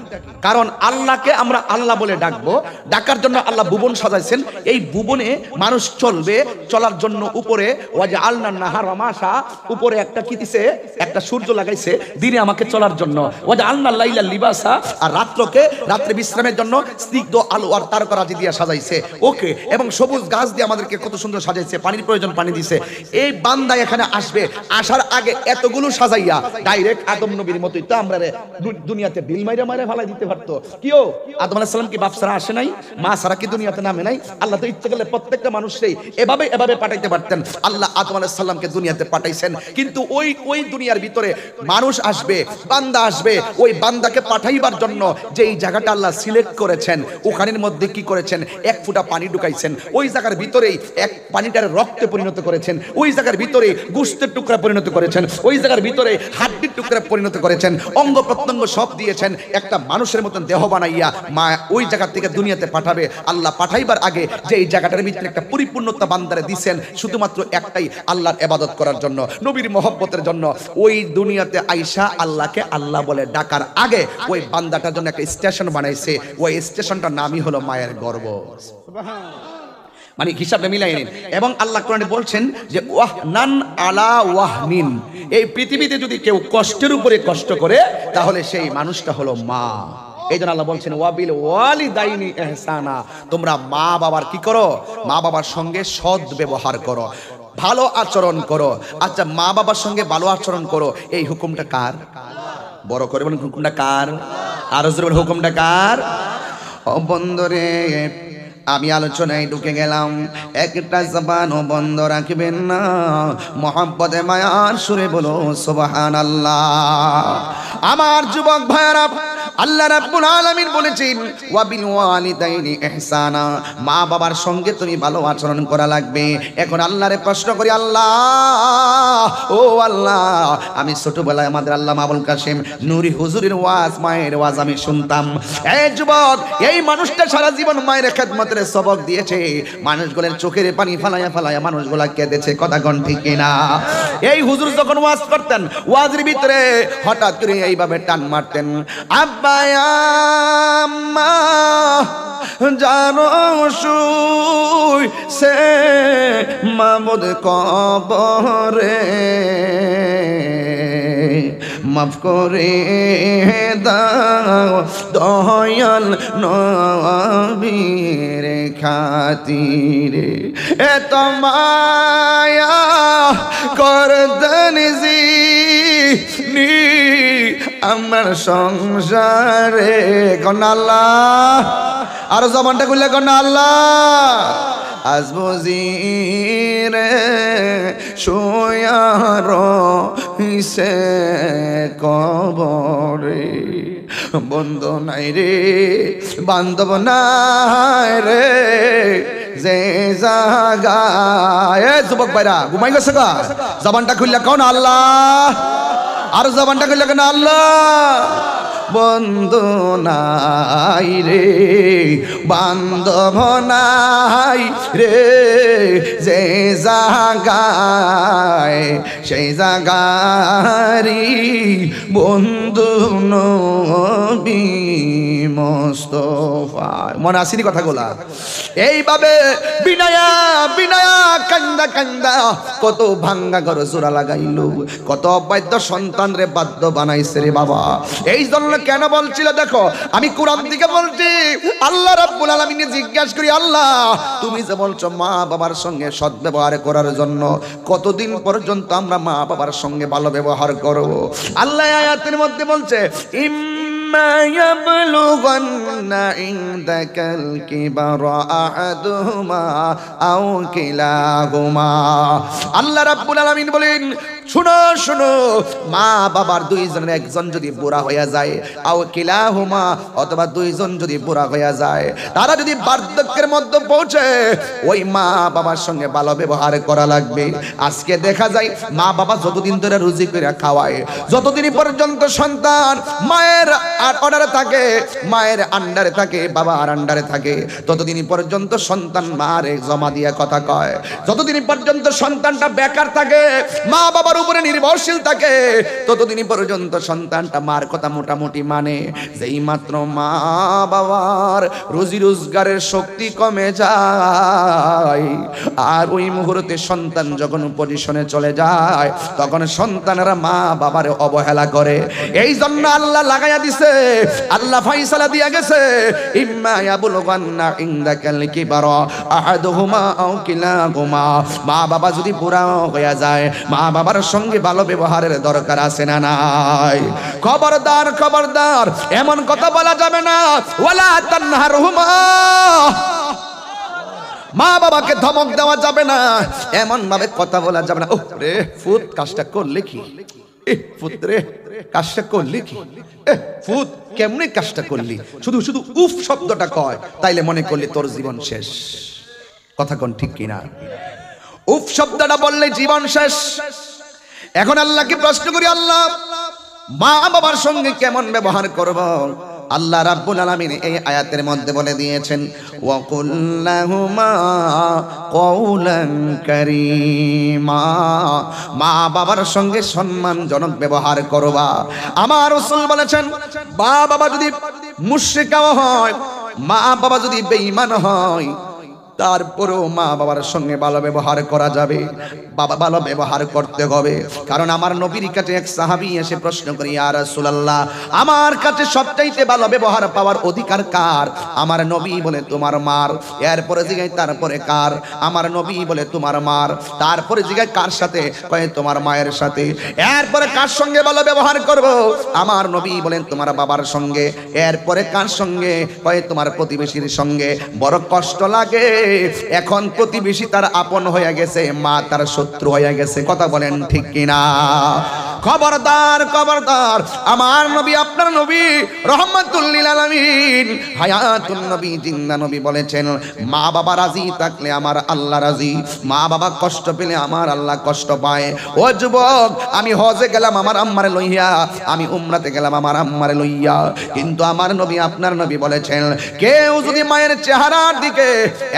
কারণ আল্লাহকে আমরা আল্লাহ বলে ডাকবো, ডাকার জন্য আল্লাহ ভুবন সাজাইছেন। এই ভুবনে মানুষ চলবে, চলার জন্য উপরে ওয়াজা আল্লাহ নাহার মাসা, উপরে একটা কি দিছে, একটা সূর্য লাগাইছে দিনে আমাকে চলার জন্য, ওয়াজা আল্লাহ লাইলা লিবাসা, আর রাত্রকে রাত্রে বিশ্রামের জন্য স্নিগ্ধ আলো আর তারকারাজি দিয়ে সাজাইছে। ওকে, এবং সবুজ গাছ দিয়ে আমাদেরকে কত সুন্দর সাজাইছে, পানির প্রয়োজন পানি দিছে। এই বান্দা এখানে আসবে, আসার আগে এতগুলো সাজাইয়া ডাইরেক্ট আদম নবীর মতোই তো আমরা দুনিয়াতে বিল মাইরা মাইরা ফালাই দিতে পারতো। কিও আদম আলাইহিস সালাম কি বাপ ছাড়া আসে নাই? মা ছাড়া কি দুনিয়াতে নামে নাই? আল্লাহ তো ইচ্ছে করলে প্রত্যেকটা মানুষকেই এভাবে পাঠাইতে পারতেন। আল্লাহ আদম আলাইহিস সালামকে দুনিয়াতে পাঠাইছেন, কিন্তু ওই দুনিয়ার ভিতরে মানুষ আসবে, বান্দা আসবে। ওই বান্দাকে পাঠাইবার জন্য যেই জায়গাটা আল্লাহ সিলেক্ট করেছেন, ওখানের মধ্যে কি করেছেন? এক ফুটা পানি ঢুকাইছেন। ওই জায়গার ভিতরেই এক পানিটার রক্তে পরিণত করেছেন, ওই জায়গার ভিতরে গোশতের টুকরা পরিণত করেছেন, ওই জায়গার ভিতরে হাড্ডির টুকরা পরিণত করেছেন, অঙ্গ প্রত্যঙ্গ সব দিয়েছেন। একটা মানুষের মতন দেহ বানাইয়া মা ওই জায়গা থেকে দুনিয়াতে পাঠাবে। আল্লাহ পাঠাইবার আগে যে এই জায়গাটার ভিতরে একটা পরিপূর্ণতা বান্দারে দিয়েছেন, শুধুমাত্র একটাই, আল্লাহর ইবাদত করার জন্য, নবীর মহব্বতের জন্য। ওই দুনিয়াতে আইসা আল্লাহকে আল্লাহ বলে ডাকার আগে ওই বান্দাটার জন্য একটা স্টেশন বানাইছে। ওই স্টেশনটার নামই হলো মায়ের গর্ভ। মানে হিসাবটা মিলাই নিন। এবং আল্লাহ কোরআনে বলছেন যে ওয়াহনান আলা ওয়াহনিন, এই পৃথিবীতে যদি কেউ কষ্টের উপরে কষ্ট করে, তাহলে সেই মানুষটা হলো মা। এই জন্য আল্লাহ বলছেন ওয়াবিল ওয়ালিদাইনি ইহসানা, তোমরা মা বাবার কি করো? মা বাবার সঙ্গে সৎ ব্যবহার করো, ভালো আচরণ করো। আচ্ছা, মা বাবার সঙ্গে ভালো আচরণ করো, এই হুকুমটা কার? বড় করে বলেন, হুকুমটা কার? আর জোরে হুকুমটা কার? ও বন্ধুরে, আমি আলোচনায় ঢুকে গেলাম, একটা জবানও বন্ধ রাখবেন না। মহব্বতে মায়ার সুরে বলো সুবহানাল্লাহ। আমার যুবক ভাইরা, আল্লাহ রাব্বুল আলামিন বলেছেন ওয়াবিল ওয়ালিদাইনি ইহসানা, মা বাবার সঙ্গে তুমি ভালো আচরণ করা লাগবে। এখন আল্লাহরে প্রশ্ন করি, আল্লাহ ও আল্লাহ, আমি ছোটবেলায় আমাদের আল্লামা আবুল কাসেম নুরি হুজুরের ওয়াজ, মায়ের ওয়াজ আমি শুনতাম। এই যুবক, এই মানুষটা সারা জীবন মায়ের খেদমতের সবক দিয়েছে। মানুষগুলোর চোখের পানি ফালায়া ফালায়া মানুষগুলা কেঁদেছে, কথা কোন ঠিক কিনা? এই হুজুর যখন ওয়াজ করতেন, ওয়াজের ভিতরে হঠাৎ করে এইভাবে টান মারতেন, আব্বা আম্মা জানো শুই সে মামুদ কবরে, মাফ করে দাও দয়াল নবীর খাতিরে এত মায়া করতেন যিনি আমার সংসারে কোন আল্লাহ আর জবানটা খুললে কোন আল্লাহ আজ বুঝিরে শুয়ার হিসে কবরে বন্ধু নাই রে বান্ধব নাই রে যে জাগায় যুবক ভাইরা ঘুমাই গেছে গা জবানটা খুললে কোন আল্লাহ আর জবানটা খুললে কোন আল্লাহ বন্ধু নাই রে বান্ধব নাই রে যে জাগায় সেই জাগারি বন্ধু নবী মুস্তাফা মনে আসেনি কথাগুলা এইভাবে বিনায়া বিনায়া কান্দা কান্দা কত ভাঙ্গা ঘর জোড়া লাগাইল কত অবাধ্য সন্তান রে বাধ্য বানাইছে রে বাবা এই জন্য কেন বলছিল দেখো আমি কোরআন থেকে বলছি আল্লাহ রাব্বুল আলামিন জিজ্ঞাসা করি আল্লাহ তুমি যে বলছো মা বাবার সঙ্গে সদ্ব্যবহার করার জন্য কতদিন পর্যন্ত আমরা মা বাবার সঙ্গে ভালো ব্যবহার করব আল্লাহ আয়াতের মধ্যে বলছে ইম্মা ইয়াবলুগান্না ইনদাকাল কিবারা আহাদুহুমা আও কিলাহুমা আল্লাহ রাব্বুল আলামিন বলেন শুনো শুনো মা বাবার দুইজনের একজন যদি বুড়া হয়ে যায় আও কিলাহুমা অথবা দুইজন যদি বুড়া হয়ে যায় তারা যদি বার্ধক্যের মধ্যে পৌঁছে ওই মা বাবার সঙ্গে ভালো ব্যবহার করা লাগবে আজকে দেখা যায় মা বাবা যতদিন ধরে রুজি করে খাওয়ায় যতদিন পর্যন্ত সন্তান মায়ের অর্ডারে থাকে মায়ের আন্ডারে থাকে বাবার আন্ডারে থাকে ততদিন পর্যন্ত সন্তান মারে জমা দিয়ে কথা কয় যতদিন পর্যন্ত সন্তানটা বেকার থাকে মা বাবার উপরে নির্ভরশীল থাকে ততদিন পর্যন্ত সন্তানটা মার কথা মোটামুটি মানে যেই মাত্র মা বাবার রুজি রোজগারের শক্তি কমে যায় আর ওই মুহূর্তে সন্তান যখন পজিশনে চলে যায় তখন সন্তানেরা মা বাবার অবহেলা করে এই জন্য আল্লাহ লাগাইয়া দিছে আল্লাহ ফয়সালা দিয়া গেছে ইম্মা ইয়াবলুগান্না ইনদাকাল কিবারা আহাদুহুমা আও কিলাহুমা মা বাবা যদি বুড়া হয়ে যায় মা বাবার সঙ্গে ভালো ব্যবহারের দরকার আছে না নাই খবরদার খবরদার এমন কথা বলা যাবে না ওয়ালা তানহারহুমা মা বাবাকে ধমক দেওয়া যাবে না এমন ভাবে কথা বলা যাবে না ও রে ফুত কাজটা করলে কি ফুত রে কাজটা করলি কি ফুত কেমনে কাজটা করলি শুধু শুধু উফ শব্দটা কয় তাইলে মনে করলি তোর জীবন শেষ কথা কোন ঠিক কিনা উফ শব্দটা বললে জীবন শেষ এখন আল্লাহকে প্রশ্ন করি আল্লাহ মা বাবার সঙ্গে কেমন ব্যবহার করব আল্লাহ রাব্বুল আলামিন এই আয়াতের মধ্যে বলে দিয়েছেন ওয়া কুল্লাহুমা কওলান কারীমা মা বাবার সঙ্গে সম্মানজনক ব্যবহার করবা আমার রাসূল বলেছেন মা বাবা যদি মুশরিকও হয় মা বাবা যদি বেঈমান হয় তারপরেও মা বাবার সঙ্গে ভালো ব্যবহার করা যাবে বাবা ভালো ব্যবহার করতে হবে কারণ আমার নবীর কাছে এক সাহাবী এসে প্রশ্ন করে ইয়া রাসূলুল্লাহ আমার কাছে সবচাইতে ভালো ব্যবহার পাওয়ার অধিকার কার আমার নবী বলে তোমার মার এরপরে জিজ্ঞাসা তারপরে কার আমার নবী বলে তোমার মার তারপরে জিজ্ঞাসা কার সাথে কয় তোমার মায়ের সাথে এরপরে কার সঙ্গে ভালো ব্যবহার করব আমার নবী বলেন তোমার বাবার সঙ্গে এরপরে কার সঙ্গে কয় তোমার প্রতিবেশীর সঙ্গে বড় কষ্ট লাগে এখন প্রতিবেশী তার আপন হয়ে গেছে মা তার শত্রু হয়ে গেছে কথা বলেন ঠিক কিনা খবরদার খবরদার আমার নবী আপনার নবী রহমাতুল লিল আলামিন হায়াতুন নবী জিন্দা নবী বলেছেন মা বাবা রাজি থাকলে আমার আল্লাহ রাজি মা বাবা কষ্ট পেলে আমার আল্লাহ কষ্ট পায় ও যুবক আমি হজে গেলাম আমার আম্মারে লইয়া আমি উমরাতে গেলাম আমার আম্মারে লইয়া কিন্তু আমার নবী আপনার নবী বলেছেন কেউ যদি মায়ের চেহারার দিকে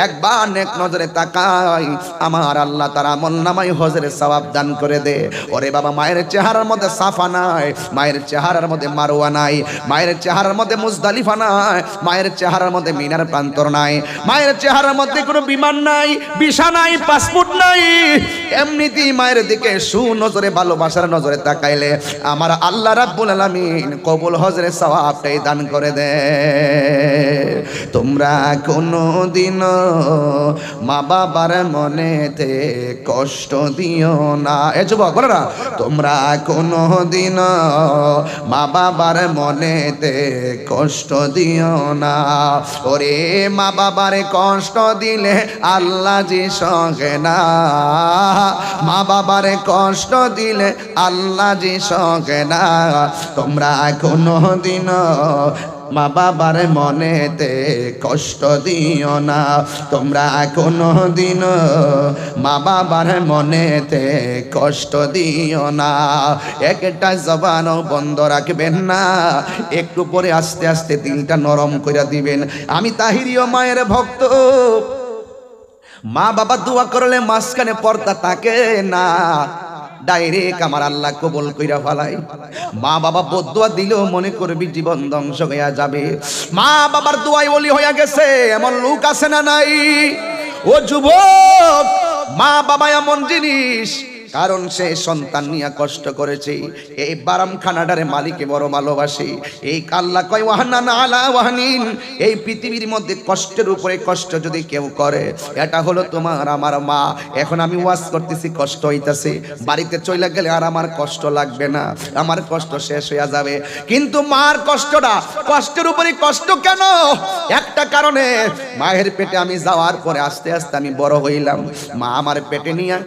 একবার নেক নজরে তাকায় আমার আল্লাহ তার আমলনামায় হজের সওয়াব দান করে দে ওরে বাবা মায়ের চেহারা চেহারার মধ্যে সাফা নাই, মায়ের চেহারার মধ্যে মারওয়া নাই, মায়ের চেহারার মধ্যে মুজদালিফা নাই, মায়ের চেহারার মধ্যে মিনার প্রান্তর নাই, মায়ের চেহারার মধ্যে কোনো বিমান নাই, ভিসা নাই, পাসপোর্ট নাই। এমনিতেই মায়ের দিকে সুনজরে ভালোবাসার নজরে তাকাইলে আমার আল্লাহ রাব্বুল আলামিন কবুল হজরে সওয়াবটাই দান করে দে। তোমরা কোনদিন মা বাবার মনেতে কষ্ট দিও না। এ যুবক বলো না, তোমরা কোনদিন মা বাবার মনেতে কষ্ট দিও না। ওরে মা বাবারে কষ্ট দিলে আল্লাহ যে সহে না, মা বাবারে কষ্ট দিলে আল্লাহ যে সহে না। তোমরা কোনদিন মা বাবার মনেতে কষ্ট দিও না, তোমরা কোনদিন মা বাবার মনেতে কষ্ট দিও না। একটা জবানও বন্ধ রাখবেন না, একটু পরে আস্তে আস্তে দিলটা নরম করে দিবেন। আমি তাহিরিও মায়ের ভক্ত। মা বাবা দোয়া করলে মাঝখানে পর্দা থাকে না, ডাইরেক্ট আমার আল্লাহ কবুল কইরা ফেলাই। মা বাবা বদদুয়া দিলেও মনে করবি জীবন ধ্বংস হইয়া যাবে। মা বাবার দোয়ায় ওলি হইয়া গেছে এমন লোক আছে না নাই? ও যুবক, মা বাবা এমন জিনিস, কারণ সে সন্তান নিয়ে কষ্ট করেছে। এই বারামখানাটারে মালিকে বড় ভালোবাসে। এই আল্লাহ কয় ওয়াহানান আলা ওয়াহানিন, এই পৃথিবীর মধ্যে কষ্টের উপরে কষ্ট যদি কেউ করে, এটা হলো তোমার আমার মা। এখন আমি ওয়াজ করতেছি, কষ্ট হইতাছে, বাড়িতে চলে গেলে আর আমার কষ্ট লাগবে না, আমার কষ্ট শেষ হয়ে যাবে। কিন্তু মার কষ্টটা, কষ্টের উপরে কষ্ট কেন? একটা কারণে, মায়ের পেটে আমি যাওয়ার পরে আস্তে আস্তে আমি বড় হইলাম। মা আমার পেটে নিয়ে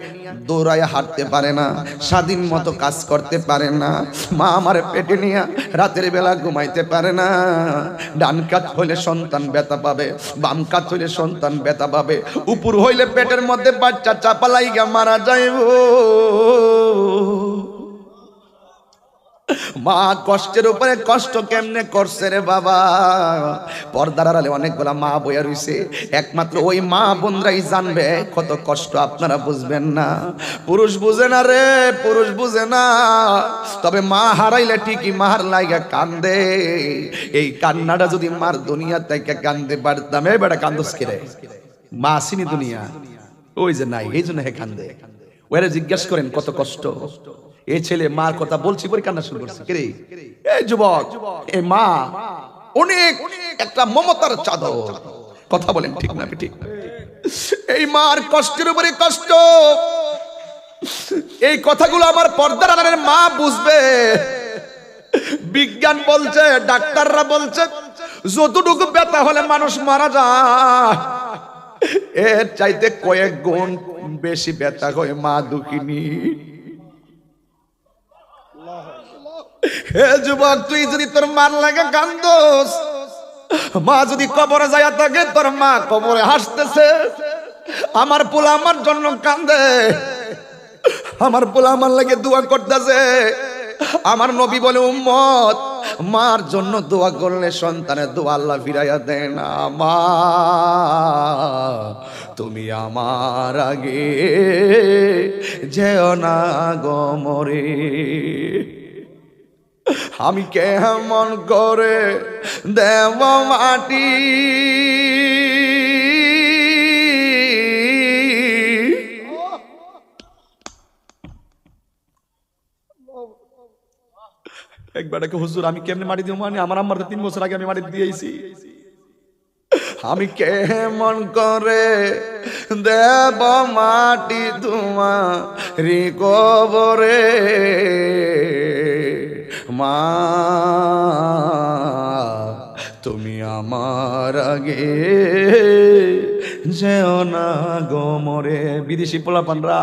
দৌড়ায় হাঁটতে পারে না, স্বাধীন মতো কাজ করতে পারে না। মা আমার পেটে নিয়ে রাতের বেলা ঘুমাইতে পারে না। ডান কাত হইলে সন্তান ব্যথা পাবে, বাম কাত হইলে সন্তান ব্যথা পাবে, উপর হইলে পেটের মধ্যে বাচ্চা চাপা লাইগা মারা যাইব। মা কষ্টের উপরে কষ্ট কেমনে করছে রে বাবা। পর্দার আড়ালে অনেকগুলা মা বইয়া রইছে, একমাত্র ওই মা বোনরাই জানবে কত কষ্ট। আপনারা বুঝবেন না, পুরুষ বুঝে না রে, পুরুষ বুঝে না। তবে মা হারাইলে ঠিকই মার লাইগা কান্দে। এই কান্নাটা যদি মার দুনিয়া থেকে কান্দে পারতাম। এ বেটা কান্দস কি রে? মা আসিনি দুনিয়া, ওই যে নাই, এই জন্য হে কান্দে। ওরে জিজ্ঞাসা করেন কত কষ্ট। এই ছেলে মার কথা বলছি পরে কান্না শুরু করছে। কে রে? এই যুবক, এই মা অনেক একটা মমতার চাদর। কথা বলেন ঠিক না ঠিক? এই মার কষ্টের উপরে কষ্ট, এই কথাগুলো আমার পর্দার আড়ালের মা বুঝবে। বিজ্ঞান বলছে, ডাক্তাররা বলছে, যতটুকু ব্যথা হলে মানুষ মারা যায়, এর চাইতে কয়েক গুণ বেশি ব্যথা হয় মা দুঃখিনী। হে যুবক, তুই যদি তোর মার লাগে কান্দোস, মা যদি কবরে যায় থাকে, তোর মা কবরে হাসতেছে। আমার পোলা আমার জন্য কান্দে, আমার পোলা আমার লাগে দোয়া করতেছে। আমার নবী বলে, উম্মত, মার জন্য দোয়া করলে সন্তানের দোয়া আল্লাহ ফিরাইয়া দেয় না। মা তুমি আমার আগে যেও না গো মরে। আমি কেমন করে দেব মাটি, একবার হুজুর আমি কেমনে মাটি দিব? মানে আমার আম্মার 3 বছর আগে আমি মাটি দিয়েছি। আমি কেমন করে দেব মাটি তোমার কবরে, মা তুমি আমার আগে যেও না গো মরে। বিদেশি পোলাপানরা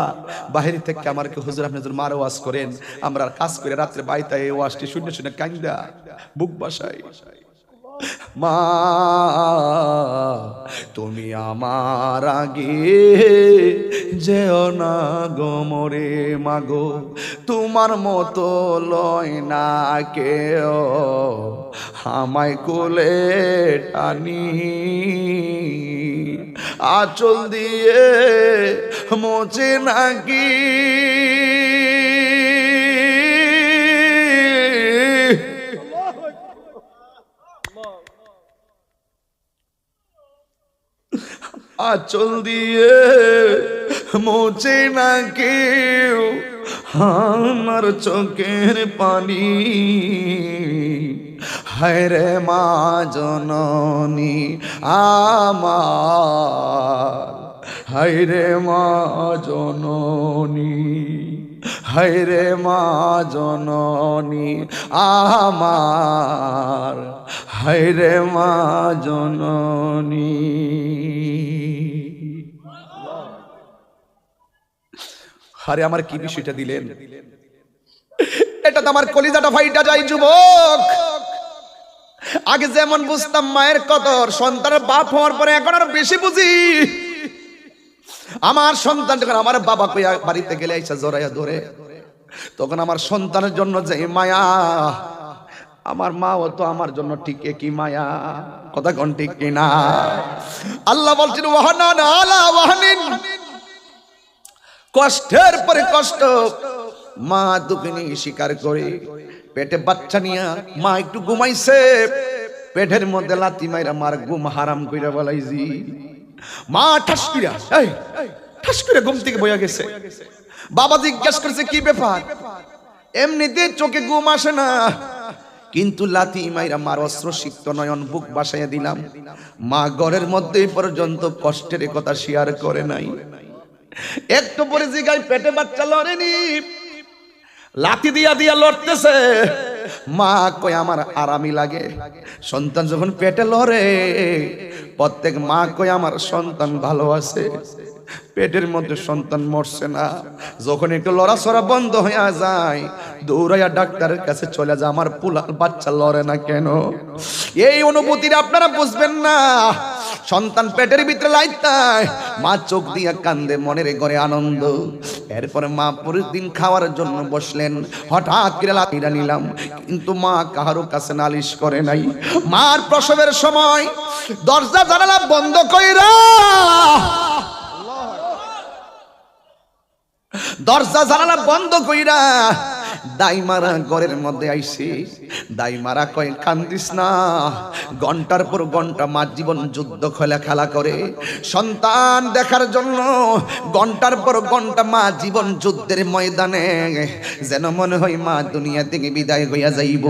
বাহির থেকে আমার হুজুর আপনি যদি মার ওয়াজ করেন, আমরা কাজ করে রাত্রে বাইতে এই ওয়াজটি শুনে শুনে কান্দা বুক বাসায়। মা তুমি আমার আগে যেও না গো মরে। মাগো তোমার মতো লয় না কেউ আমায় কোলে টানি, আঁচল দিয়ে মোচে নাকি আঁচল দিয়ে মোছে না কেউ আমার চোখের পানি। হায় রে মা জননী আমার, হায় রে মা জননী, হায় রে মা জননী আমার, হায় রে মা জননী। আরে আমার কি বিষয়টা দিলেন, এটা তো আমার কলিজাটা ফাইটা যায় যুবক। আগে যেমন বুঝতাম মায়ের কদর, সন্তানের বাপ হওয়ার পরে এখন আরো বেশি বুঝি। আমার সন্তান যখন আমার বাবা কইয়া বাড়িতে গেলে আইসা জড়াইয়া ধরে, তখন আমার সন্তানের জন্য যে মায়া, আমার মাও তো আমার জন্য ঠিক কি মায়া, কথা কোন ঠিক কিনা? আল্লাহ বলছেন ওয়াহানান আলা ওয়াহানিন, কষ্টের পরে কষ্ট মা দুঃখিনী স্বীকার করে পেটে বাচ্চা নিয়া মা একটু ঘুমাইছে, পেটের মধ্যে লাথি মাইরা মার ঘুম হারাম কইরা বলাইছি। মা ঠাস করে ঘুম থেকে বইয়া গেছে। বাবা জিজ্ঞাসা করছে কি ব্যাপার? এমনিতে চোখে ঘুম আসে না, কিন্তু লাথি মাইরা মার অস্ত্র সিক্ত নয়ন বুক বাসাইয়া দিলাম। মা ঘরের মধ্যে পর্যন্ত কষ্টের কথা শেয়ার করে নাই। একটু পরে জিগাই পেটে বাচ্চা লড়েনি, লাথি দিয়া দিয়া লড়তেছে। মা কই আমার আরামই লাগে, সন্তান যখন পেটে লড়ে প্রত্যেক মা কই আমার সন্তান ভালো আছে, পেটের মধ্যে সন্তান মরছে না। যখন একটু লড়াছড়া বন্ধ হয়ে যায় দৌড়াইয়া ডাক্তারের কাছে চলে যায়, আমার পুলাল বাচ্চা লড়ে না কেন? এই অনুভূতিটা আপনারা বুঝবেন না। সন্তান পেটের ভিতরে লাইতায়, মা চোখ দিয়া কান্দে, মনের ঘরে আনন্দ। এরপরে মা পরের দিন খাওয়ার জন্য বসলেন, হঠাৎ করে লাঠিটা নিলাম, কিন্তু মা কাহারো কাছে নালিশ করে নাই। মার প্রসবের সময় দরজা জানালা বন্ধ কইরা, দরজা জানালা বন্ধ কইরা দাইমারা ঘরের মধ্যে আইছি। দাইমারা কয় কান্দিস না, ঘন্টার পর ঘন্টা মা জীবন যুদ্ধ খেলা করে সন্তান দেখার জন্য। ঘন্টার পর ঘন্টা মা জীবন যুদ্ধের ময়দানে, যেন মনে হয় মা দুনিয়া থেকে বিদায় হইয়া যাইব।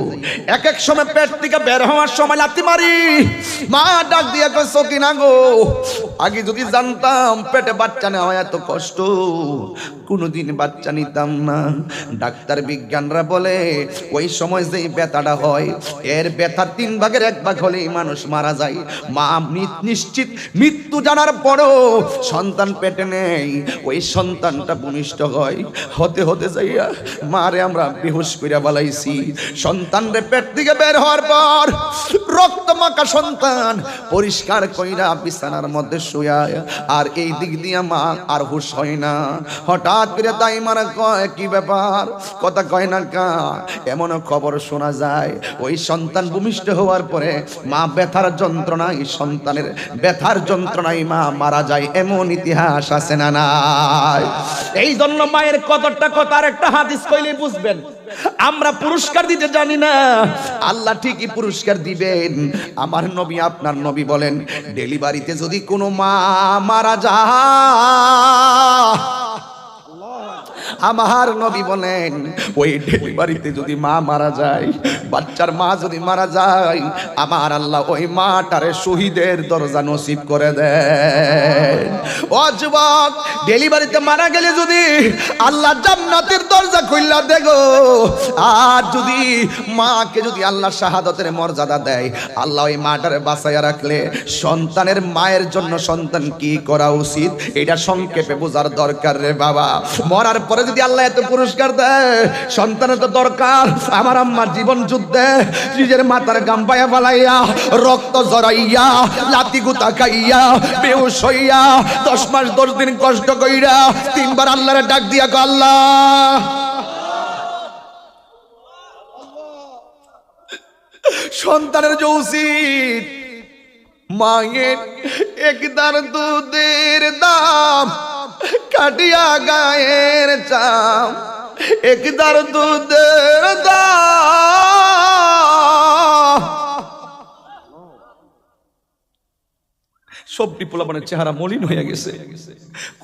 এক এক সময় পেট থেকে বের হওয়ার সময় লাথি মারি। মা ডাক দিয়া কয় সকিনা গো, আগে যদি জানতাম পেটে বাচ্চা নেওয়া এত কষ্ট, কোনোদিন বাচ্চা নিতাম না। ডাক্তার বিজ্ঞানরা বলে ওই সময় যে ব্যথাটা হয়, এর ব্যথার 3 ভাগের 1 ভাগ হলেই মানুষ মারা যায়। মা নিশ্চিত মৃত্যু জানার পরও সন্তান পেটে নেই, ওই সন্তানটা ভূমিষ্ঠ হয়। হতে হতে যাইয়া মারে আমরা বেহুশ কইরা বলাইছি। সন্তানরে পেট থেকে বের হওয়ার পর রক্ত মাখা সন্তান পরিষ্কার কইরা বিছানার মধ্যে শুয়া, আর এই দিক দিয়া মা আর হুশ হয় না। হঠাৎ করে তাই মারা কয় কি ব্যাপার, কথা কয় না কা? এমন খবর শোনা যায় ওই সন্তান ভূমিষ্ঠ হওয়ার পরে মা ব্যথার যন্ত্রণায়, সন্তানের ব্যথার যন্ত্রণায় মা মারা যায়, এমন ইতিহাস আছে না নাই? এই জন্য মায়ের কতটা কথার একটা হাদিস কইলে বুঝবেন। আমরা পুরস্কার দিতে জানি না, আল্লাহ ঠিকই পুরস্কার দিবেন। আমার নবী আপনার নবী বলেন, ডেলিভারিতে যদি কোনো মা মারা যায়, আমার নবী বলেন ওই ডেলিভারিতে যদি মা মারা যায়, বাচ্চার মা যদি মারা যায়, আমার আল্লাহ ওই মাটারে শহীদের দরজা নসিব করে দেন। ও যুবক, ডেলিভারিতে মারা গেলে যদি আল্লাহ জান্নাতের দরজা খুললা দেখো, আর যদি মাকে যদি আল্লাহ শাহাদাতের মর্যাদা দেয়, আল্লাহ ওই মাটারে বাঁচাইয়া রাখলে সন্তানের মায়ের জন্য সন্তান কি করা উচিত এটা সংক্ষেপে বোঝার দরকার রে বাবা। মরার পরে যদি আল্লাহ এত পুরস্কার দেয়, সন্তানের তো দরকার। আমার আম্মার জীবন যুদ্ধে নিজের মাথার গাম পায়া ফালাইয়া, রক্ত জড়াইয়া, লাতি গুতা খাইয়া, বেহুশ হইয়া 10 মাস 10 দিন কষ্ট কইরা 3 বার আল্লাহরে ডাক দিয়া গো আল্লাহ, সন্তানের যে উচিত মায়ের একদার দুধের দাম কাটিয়া গায়ের চাম, একদার দুধের দাম সব পোলাপানের চেহারা মলিন হয়ে গেছে,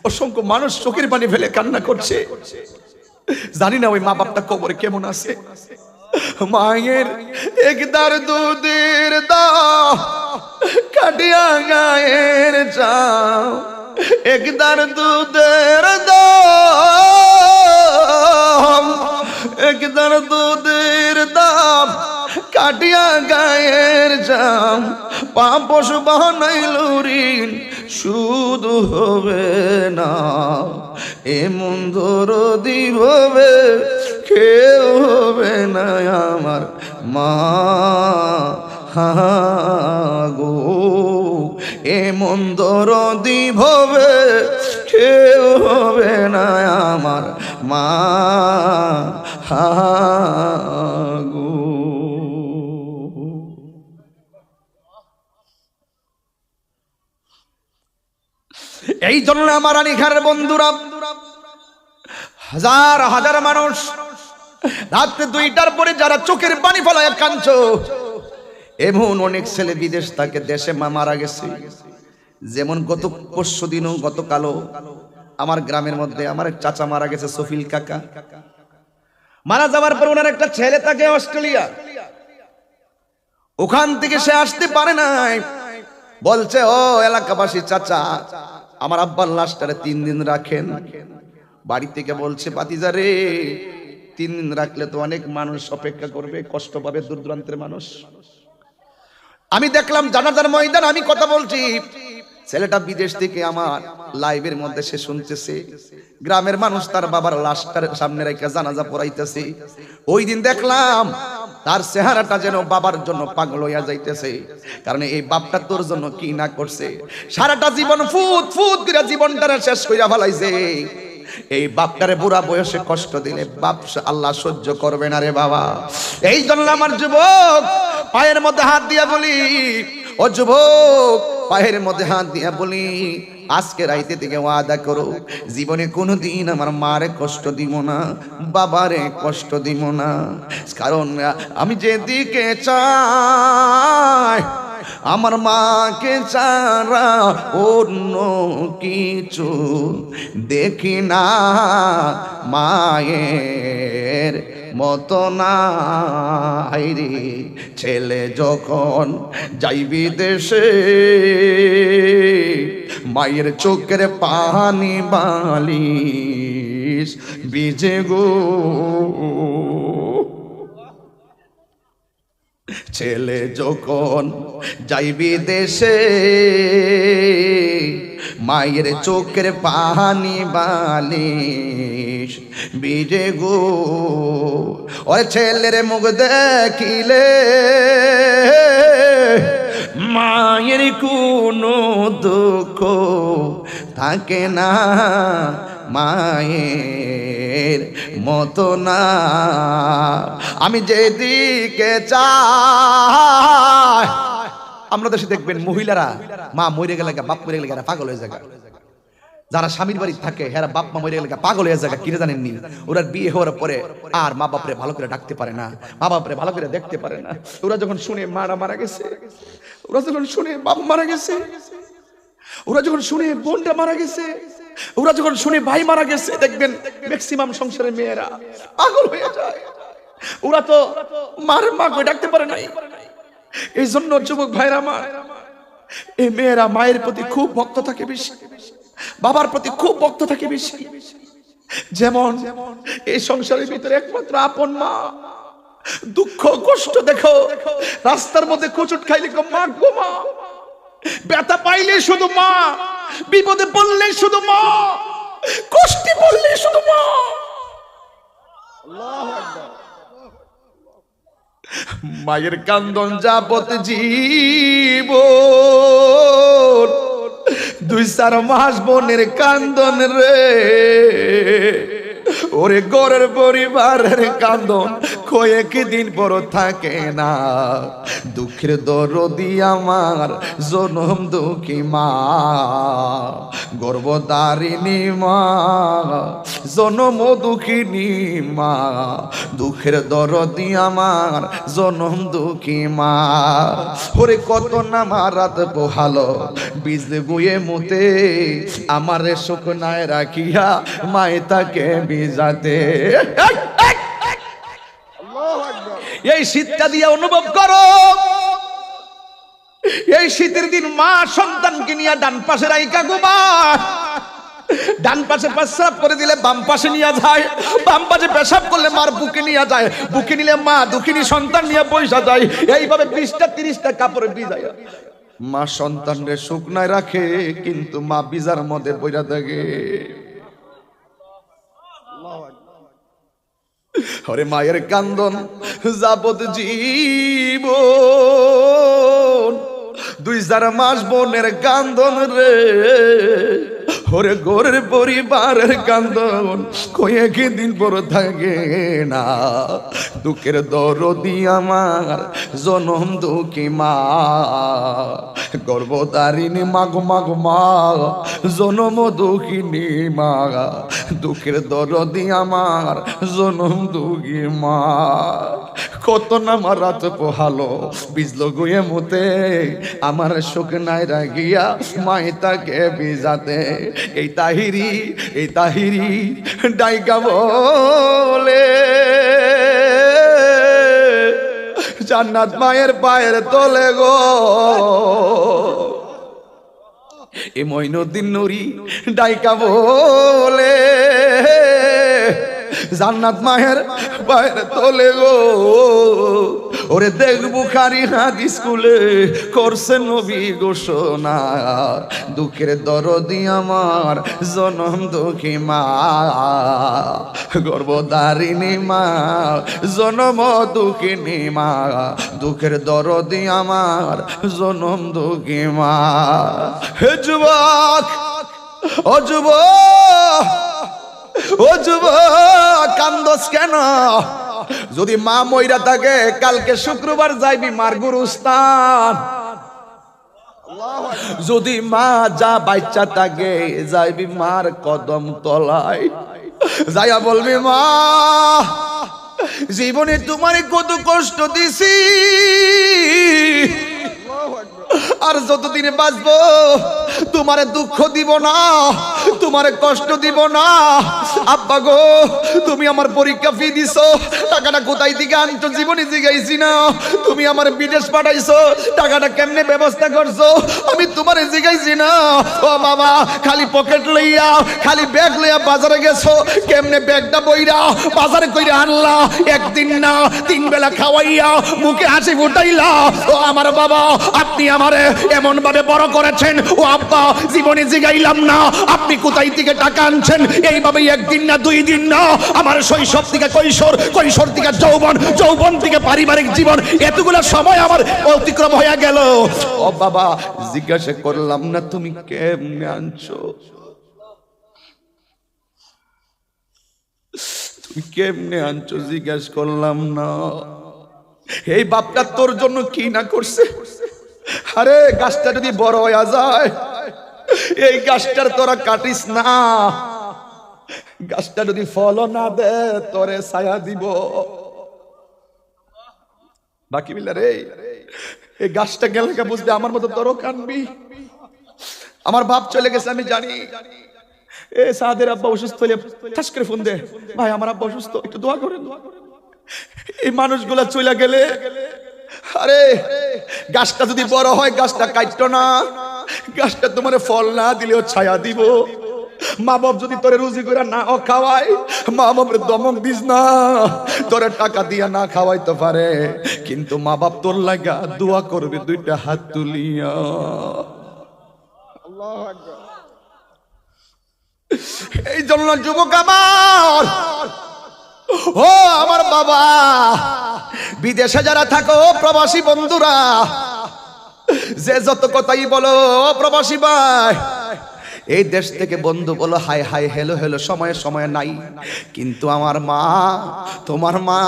অসংখ্য মানুষ চোখের পানি ফেলে কান্না করছে। জানি না ওই মা বাপটা কবরে কেমন আছে। মায়ের একদার দুধের দাও কাটিয়া গায়ের চাও, একদার দুধের দাম, একদার দুধের দাম কাটিয়া গায়ের জাম, পাপস বানাইল ঋণ শুধু হবে না, এমন দরদি হবে কেউ হবে না আমার মা গো, এমন দরদি হবে কেউ হবে না আমার মা গো। এই জন্য আমার আনিখার বন্ধুরা, হাজার হাজার মানুষ রাত্রে 2টার পরে যারা চোখের পানি ফেলায় কাঁদছো, এমন অনেক ছেলে বিদেশ থাকে, দেশে মারা গেছে। যেমন গত পরশু দিনও গতকালও আমার গ্রামের মধ্যে আমার এক চাচা মারা গেছে, সফিল কাকা। মারা যাওয়ার পর ওনার একটা ছেলে থাকে অস্ট্রেলিয়া, ওখান থেকে সে আসতে পারে নাই। বলছে, ও এলাকাবাসী চাচা, আমার আব্বার লাশটারে 3 দিন রাখেন। বাড়ি থেকে বলছে, ভাতিজা রে 3 দিন রাখলে তো অনেক মানুষ অপেক্ষা করবে, কষ্ট পাবে দূর দূরান্তের মানুষ। আমি দেখলাম জানাজার ময়দান, আমি কথা বলছি, ছেলেটা বিদেশ থেকে আমার লাইভের মধ্যে সে শুনতেছে, গ্রামের মানুষ তার বাবার লাশটার সামনে রেখে জানাজা পড়াইতেছে। ওই দিন দেখলাম তার চেহারাটা যেন বাবার জন্য পাগল হইয়া যাইতেছে, কারণ এই বাপটা তোর জন্য কি না করছে, সারাটা জীবন ফুট ফুট করে জীবনটারে শেষ কইরা ফেলাইছে। এই বাপটারে বুড়া বয়সে কষ্ট দিলে বাপ আল্লাহ সহ্য করবে না রে বাবা। এই জন্য আমার যুবক পায়ের মধ্যে হাত দিয়া বলি, ও যুবক পায়ের মধ্যে হাত দিয়া বলি, আজকে রাইতে থেকে ওয়াদা করো, জীবনে কোনোদিন আমার মারে কষ্ট দিব না, বাবারে কষ্ট দিব না। কারণ আমি যেদিকে চাই আমার মাকে ছাড়া অন্য কিছু দেখি না, মায়ের মতো না রে। ছেলে যখন যাইবি দেশে, মায়ের চোখের পানি বালিশ ভিজে গো, ছেলে যখন যাইবি দেশে, মায়ের চোখের পানি বালিশ ভিজে গো। ওই ছেলের মুখ দেখিলে মায়ের কোনো দুঃখ থাকে না, মায়ের মতো না। আমি যেদিকে চাই, আমরা দেশে দেখবেন মহিলারা মা মরে গেলে বাপ মরে গেলে পাগল হয়ে যায়। যারা স্বামীর বাড়ি থাকে হেরা বাপ মা মরে গেলে পাগল হয়ে যায়, কিনে জানেননি? ওরা বিয়ে হওয়ার পরে আর মা বাপরে ভালো করে ডাকতে পারে না, মা বাপরে ভালো করে দেখতে পারে না। ওরা যখন শুনে মারা মারা গেছে, ওরা যখন শুনে বাপ মারা গেছে, ওরা যখন শুনে বোনটা মারা গেছে, ওরা যখন শুনে ভাই মারা গেছে, দেখবেন ম্যাক্সিমাম সংসারের মেয়েরা পাগল হয়ে যায়। ওরা তো মার মা কই ডাকতে পারে নাই। এই জন্য যুবক ভাইরা আমার, এই মেয়েরা মায়ের প্রতি খুব ভক্ত থাকে বেশি, বাবার প্রতি খুব ভক্ত থাকে বেশি। যেমন এই সংসারের ভিতরে একমাত্র আপন মা। দুঃখ কষ্ট দেখো, রাস্তার মধ্যে কোচট খাইলে মা গো মা, ব্যথা পাইলে শুধু মা, বিপদে পড়লে শুধু মা, কষ্টে পড়লে শুধু মা। আল্লাহু আকবার। মায়ের কান্দন যাবত জীবন, 2-4 মাস বোনের কান্দন রে, ওরে ঘরের পরিবারের কান্দন কয়েকদিন পর থাকে না। দুঃখের দরদি আমার জনম দুঃখী মা, গর্ভধারিণী মা, জনম দুঃখিনী মা। দুঃখের দরদি আমার জনম দুঃখী মা। ওরে কত নামারাত পোহালো বিজলে গুয়ে মুতে, আমারে শুকনায় রাখিয়া মায়ে তাকে বিজাতে। এই শীতটা দিয়ে অনুভব করো, এই শীতের দিন মা সন্তানকে নিয়ে ডান পাশে রাইকা ঘুমায়। ডান পাশে পেশাব করে দিলে বাম পাশে নিয়ে যায়, বাম পাশে পেশাব করলে মার বুকে নিয়ে যায়, বুকে নিলে মা দুঃখিনী সন্তান নিয়ে পয়সা যায়। এইভাবে 20টা 30টা কাপড়ে ভিজায় মা সন্তানরে শুকনায় রাখে, কিন্তু মা বিজার মধ্যে পয়সা থাকে। ওরে মায়ের কান্দন যাবত জীবন, 2-4 মাস বোনের কান্দন রে। ওরে ঘরের পরিবারের কান্দন কয়েকদিন পর থাকে না। দুঃখের দরদি আমার জনম দুঃখী মা, গর্ভধারিণী মাগো মাগো মা, জনম দুঃখিনী মা। দুঃখের দরদি আমার জনম দুঃখী মা। কত নামার রাত পোহালো বিজলো গুয়ে মুতে, আমার শুকনায় রাগিয়া মাই তাকে বিজাতে। এই তাহিরি ডাইকা বলে জান্নাত মায়ের পায়ের তলে গো। এই মঈনুদ্দিন নুরি ডাইকা বলে জান্নাত মায়ের পায়ের তলে গো। ওরে দেখ বুখারী হাদিস খুলে করছে নবী ঘোষণা, দুঃখের দরদি আমার জনম দুঃখী মা, গর্ভধারিণী মা, জনম দুঃখিনী মা। দুঃখের দরদি আমার জনম দুঃখী মা। হে যুবক, ও যুবক, ও যুবক কান্দস কেন? যদি মা মইরা থাকে কালকে শুক্রবার যাইবি মার গুরুস্থান। যদি মা যা বাচ্চা থাকে যাইবি মার কদম তলায়, যাইয়া বলবি মা জীবনে তোমারে কত কষ্ট দিছি, আর যতদিন বাঁচবো তোমারে দুঃখ দিব না, তোমারে কষ্ট দিব না। আব্বা গো তুমি আমার পরীক্ষা ফি দিছো, টাকাটা কোথায় থেকে আনছো জীবনে জিগাইছি না। তুমি আমার বিদেশ পাঠাইছো, টাকাটা কেমনে ব্যবস্থা করছো আমি তোমারে জিগাইছি না। ও বাবা খালি পকেট লইয়া খালি ব্যাগ লইয়া বাজারে গেছো, কেমনে ব্যাগটা বইরা বাজারে কইরা আনলা, একদিন না 3 বেলা খাওয়াইয়া মুখে হাসি ফুটাইলা। ও আমার বাবা আপনি আমারে এমন ভাবে বড় করেছেন, ও আব্বা জীবনে জিগাইলাম না আপনি কোথায় থেকে টাকা আনছেন। এইভাবে একদিন না 2 দিন না আমার শৈশব থেকে কৈশোর, কৈশোর থেকে যৌবন, যৌবন থেকে পারিবারিক জীবন, এতগুলো সময় আমার অতিক্রম হয়ে গেল। ও বাবা জিজ্ঞাসা করলাম না তুমি কেমনে আনছো, তুমি কেমনে আনছো জিজ্ঞাসা করলাম না। এই বাপটা তোর জন্য কি না করছে। আরে গাছটা যদি বড় হয়ে যায় এই গাছটার তোরা কাটিস না, গাছটা যদি ফল না দে তোরে ছায়া দিব। বাকি বিলা রে এই গাছটা গেলে বুঝবে আমার মতো তোরও কানবি। আমার বাপ চলে গেছে আমি জানি। এ সাদের আব্বা অসুস্থ হলে ঠাস করে ফোন দে, ভাই আমার আব্বা অসুস্থ একটু দোয়া করেন। এই মানুষগুলা চলে গেলে আরে গাছটা যদি বড় হয় গাছটা কাটতো না, গাছটা তোমার ফল না দিলেও ছায়া দিব। মা বাপ যদি তোরে রুজি করে না খাওয়াই, মা বাপের দমক দিস না, তোরে টাকা দিয়া না খাওয়াইতে পারে, কিন্তু মা বাপ তোর লাগা দোয়া করবে 2টা হাত তুলিয়া। আল্লাহু আকবার। এই জন্য যুবক আমার, ও আমার বাবা বিদেশে যারা থাকো প্রবাসী বন্ধুরা, যে যত কথাই বলো প্রবাসী ভাই, এই দেশ থেকে বন্ধু বলো হাই হাই হেলো হেলো সময়ে সময়ে নাই, কিন্তু আমার মা, তোমার মা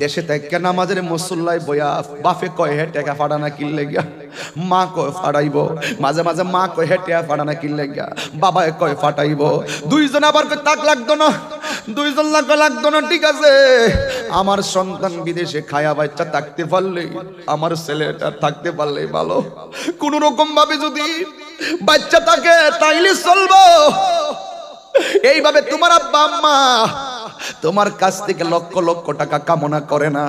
দেশে থেকে নামাজের মুসল্লায় বয়া বাপে কয় হে টাকা ফাড়ানা কিনলে গিয়া, মা কয় ফাড়াইব, মাঝে মাঝে মা কয় হে টাকা ফাড়ানা কিনলে গিয়া, বাবা কয় ফাটাইব, দুইজন আবার কয় তাক লাগতো না, দুইজন লাগতো না, ঠিক আছে আমার সন্তান বিদেশে খায়া বাচ্চা থাকতে পারলে, আমার ছেলেটা থাকতে পারলে ভালো, কোন রকম ভাবে যদি বাচ্চা থাকে তাইলে চলবো। এইভাবে তোমার আব্বা আম্মা তোমার কাছ থেকে লক্ষ লক্ষ টাকা কামনা করে না,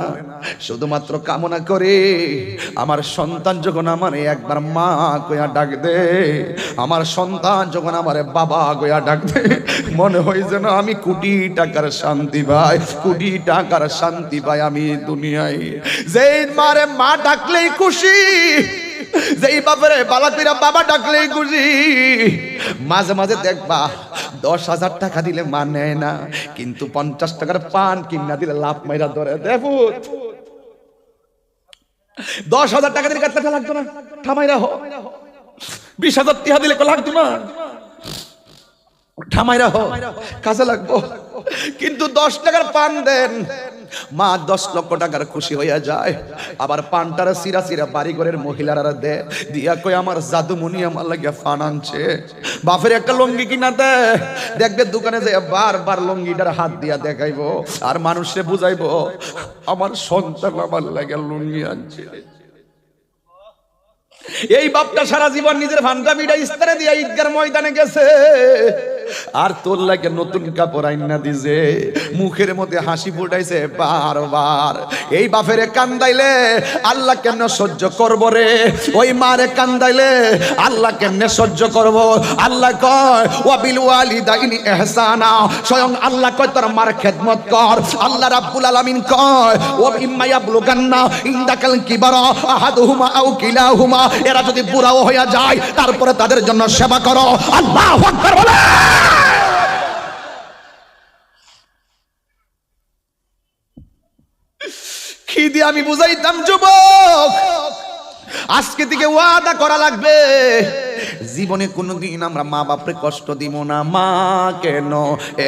শুধুমাত্র কামনা করে আমার সন্তান যখন আমার একবার মা কইয়া ডাক দে, আমার সন্তান যখন আমার বাবা কইয়া ডাক দে, মনে হয় যেন আমি কোটি টাকার শান্তি পাই, কোটি টাকার শান্তি পাই আমি দুনিয়ায়। যেই মারে মা ডাকলেই খুশি, যেই বাপরে বাবা কইরা বাবা ডাকলেই খুশি। মাঝে মাঝে দেখবা 10,000 টাকা দিলে মা নেয় না, কিন্তু 50 টাকার পান কিনা দিলে লাভ মাইরা ধরে। দেখো 10,000 টাকা দিলে কাটতে লাগতো না, ঠামাইরা হো। 20,000 টাকা দিলে লাগতো না, ঠামাইরা হো, কাজে লাগবো। কিন্তু 10 টাকার পান দেন, মা 10 লক্ষ টাকার খুশি হইয়া যায়। আবার পানটারা সিরা সিরা বাড়ি ঘরের মহিলারা দে দিয়া কই আমার জাদুমণি আমার লাগিয়া পান আনছে। বাপের একটা লুঙ্গি কিনা দে, দেখবে দোকানে যায় বারবার লুঙ্গিটার হাত দিয়া দেখাইবো আর মানুষে বুঝাইবো আমার সন্তান আমার লাগিয়া লুঙ্গি আনছে। এই বাপটা সারা জীবন নিজের ভান্ডা মিডা ইস্তারে দিয়া ঈদগার ময়দানে গেছে, আর তোর লাগে নতুন কাপড় আইনা দিছে, মুখের মধ্যে হাসি ফুটাইছে বারবার। এই বাপেরে কান্দাইলে আল্লাহ কেমনে সহ্য করব রে, ওই মারে কান্দাইলে আল্লাহ কেমনে সহ্য করব। আল্লাহ কয় ওয়া বিল ওয়ালিদাইনি ইহসানা, স্বয়ং আল্লাহ কয় তোর মার খেদমত কর। আল্লাহ রাব্বুল আলামিন কয় ওয়া ইম্মা ইয়াবলুগান্না ইনদাকাল কিবারা আহাদুহুমা আও কিলাহুমা, এরা যদি বুড়াও হইয়া যায় তারপরে তাদের জন্য সেবা করো। আল্লাহু আকবার বলে। কি দিয়ে আমি বুঝাইতাম যুবক, আজকে থেকে ওয়াদা করা লাগবে জীবনে কোনোদিন আমরা মা বাপরে কষ্ট দিব না। মা কেন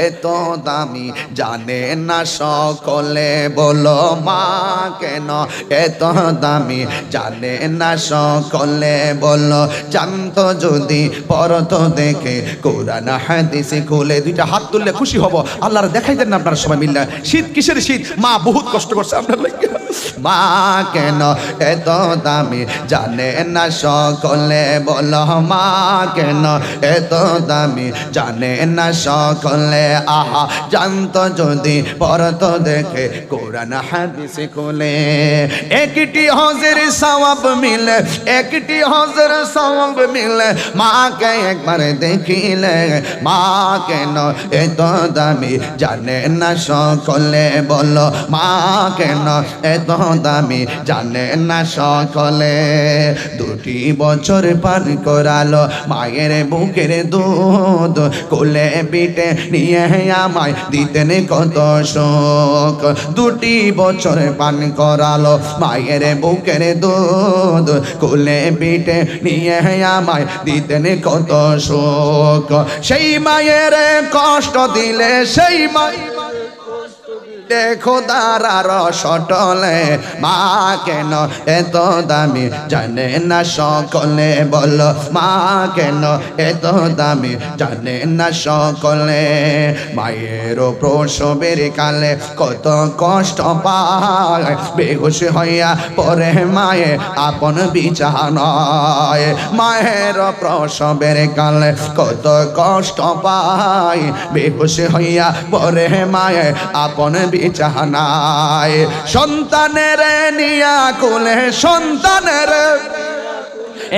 এত দামি জানে না সকলে, বলো মা কেন এত দামি জানে না সকলে, বলো জানতো যদি পড়তো দেখে কোরআন হাদিসে খুলে। দুইটা হাত তুললে খুশি হব, আল্লাহর দেখাই দেন না আপনারা সবাই মিললে। শীত কিসের শীত, মা বহুত কষ্ট করছে আপনার লাগে। মা কেন এত দামি জানে না সকলে, বলো মা কেন এত দামি জানে না সকলে। আহা জানতো যদি পড়তো দেখে কোরআন হাদিসে খুলে। একটি হজের সওয়াব মিলে, একটি হজের সওয়াব মিলে, মাকে একবার দেখিলে। মা কেন এত দামি জানে না সকলে, বলো মা কেন এত দামি জানে না সকলে। 2 বছর পার করালো মায়ের বুকের দুধ, কোলে পিঠে নিয়ে আমায় দিতেন কত সুখ। 2 বছর পান করালো মায়ের বুকের দুধ, কোলে পিঠে নিয়ে আমায় দিতেন কত সুখ। সেই মায়ের কষ্ট দিলে, সেই মায়ের দেখো দাঁড়ার সটলে, মা কেন এত দামি জানে না সকলে, বলো মা কেন এত দামি জানে না সকলে। মায়ের প্রসবের কালে কত কষ্ট পায়, বেহুশ হইয়া পরে মায়ে আপন বিছানায়। মায়ের প্রসবের কালে কত কষ্ট পায়, বেহুশ হইয়া পরে মায়ে আপন বিছানায়। সন্তানের নিয়া কোলে, সন্তানের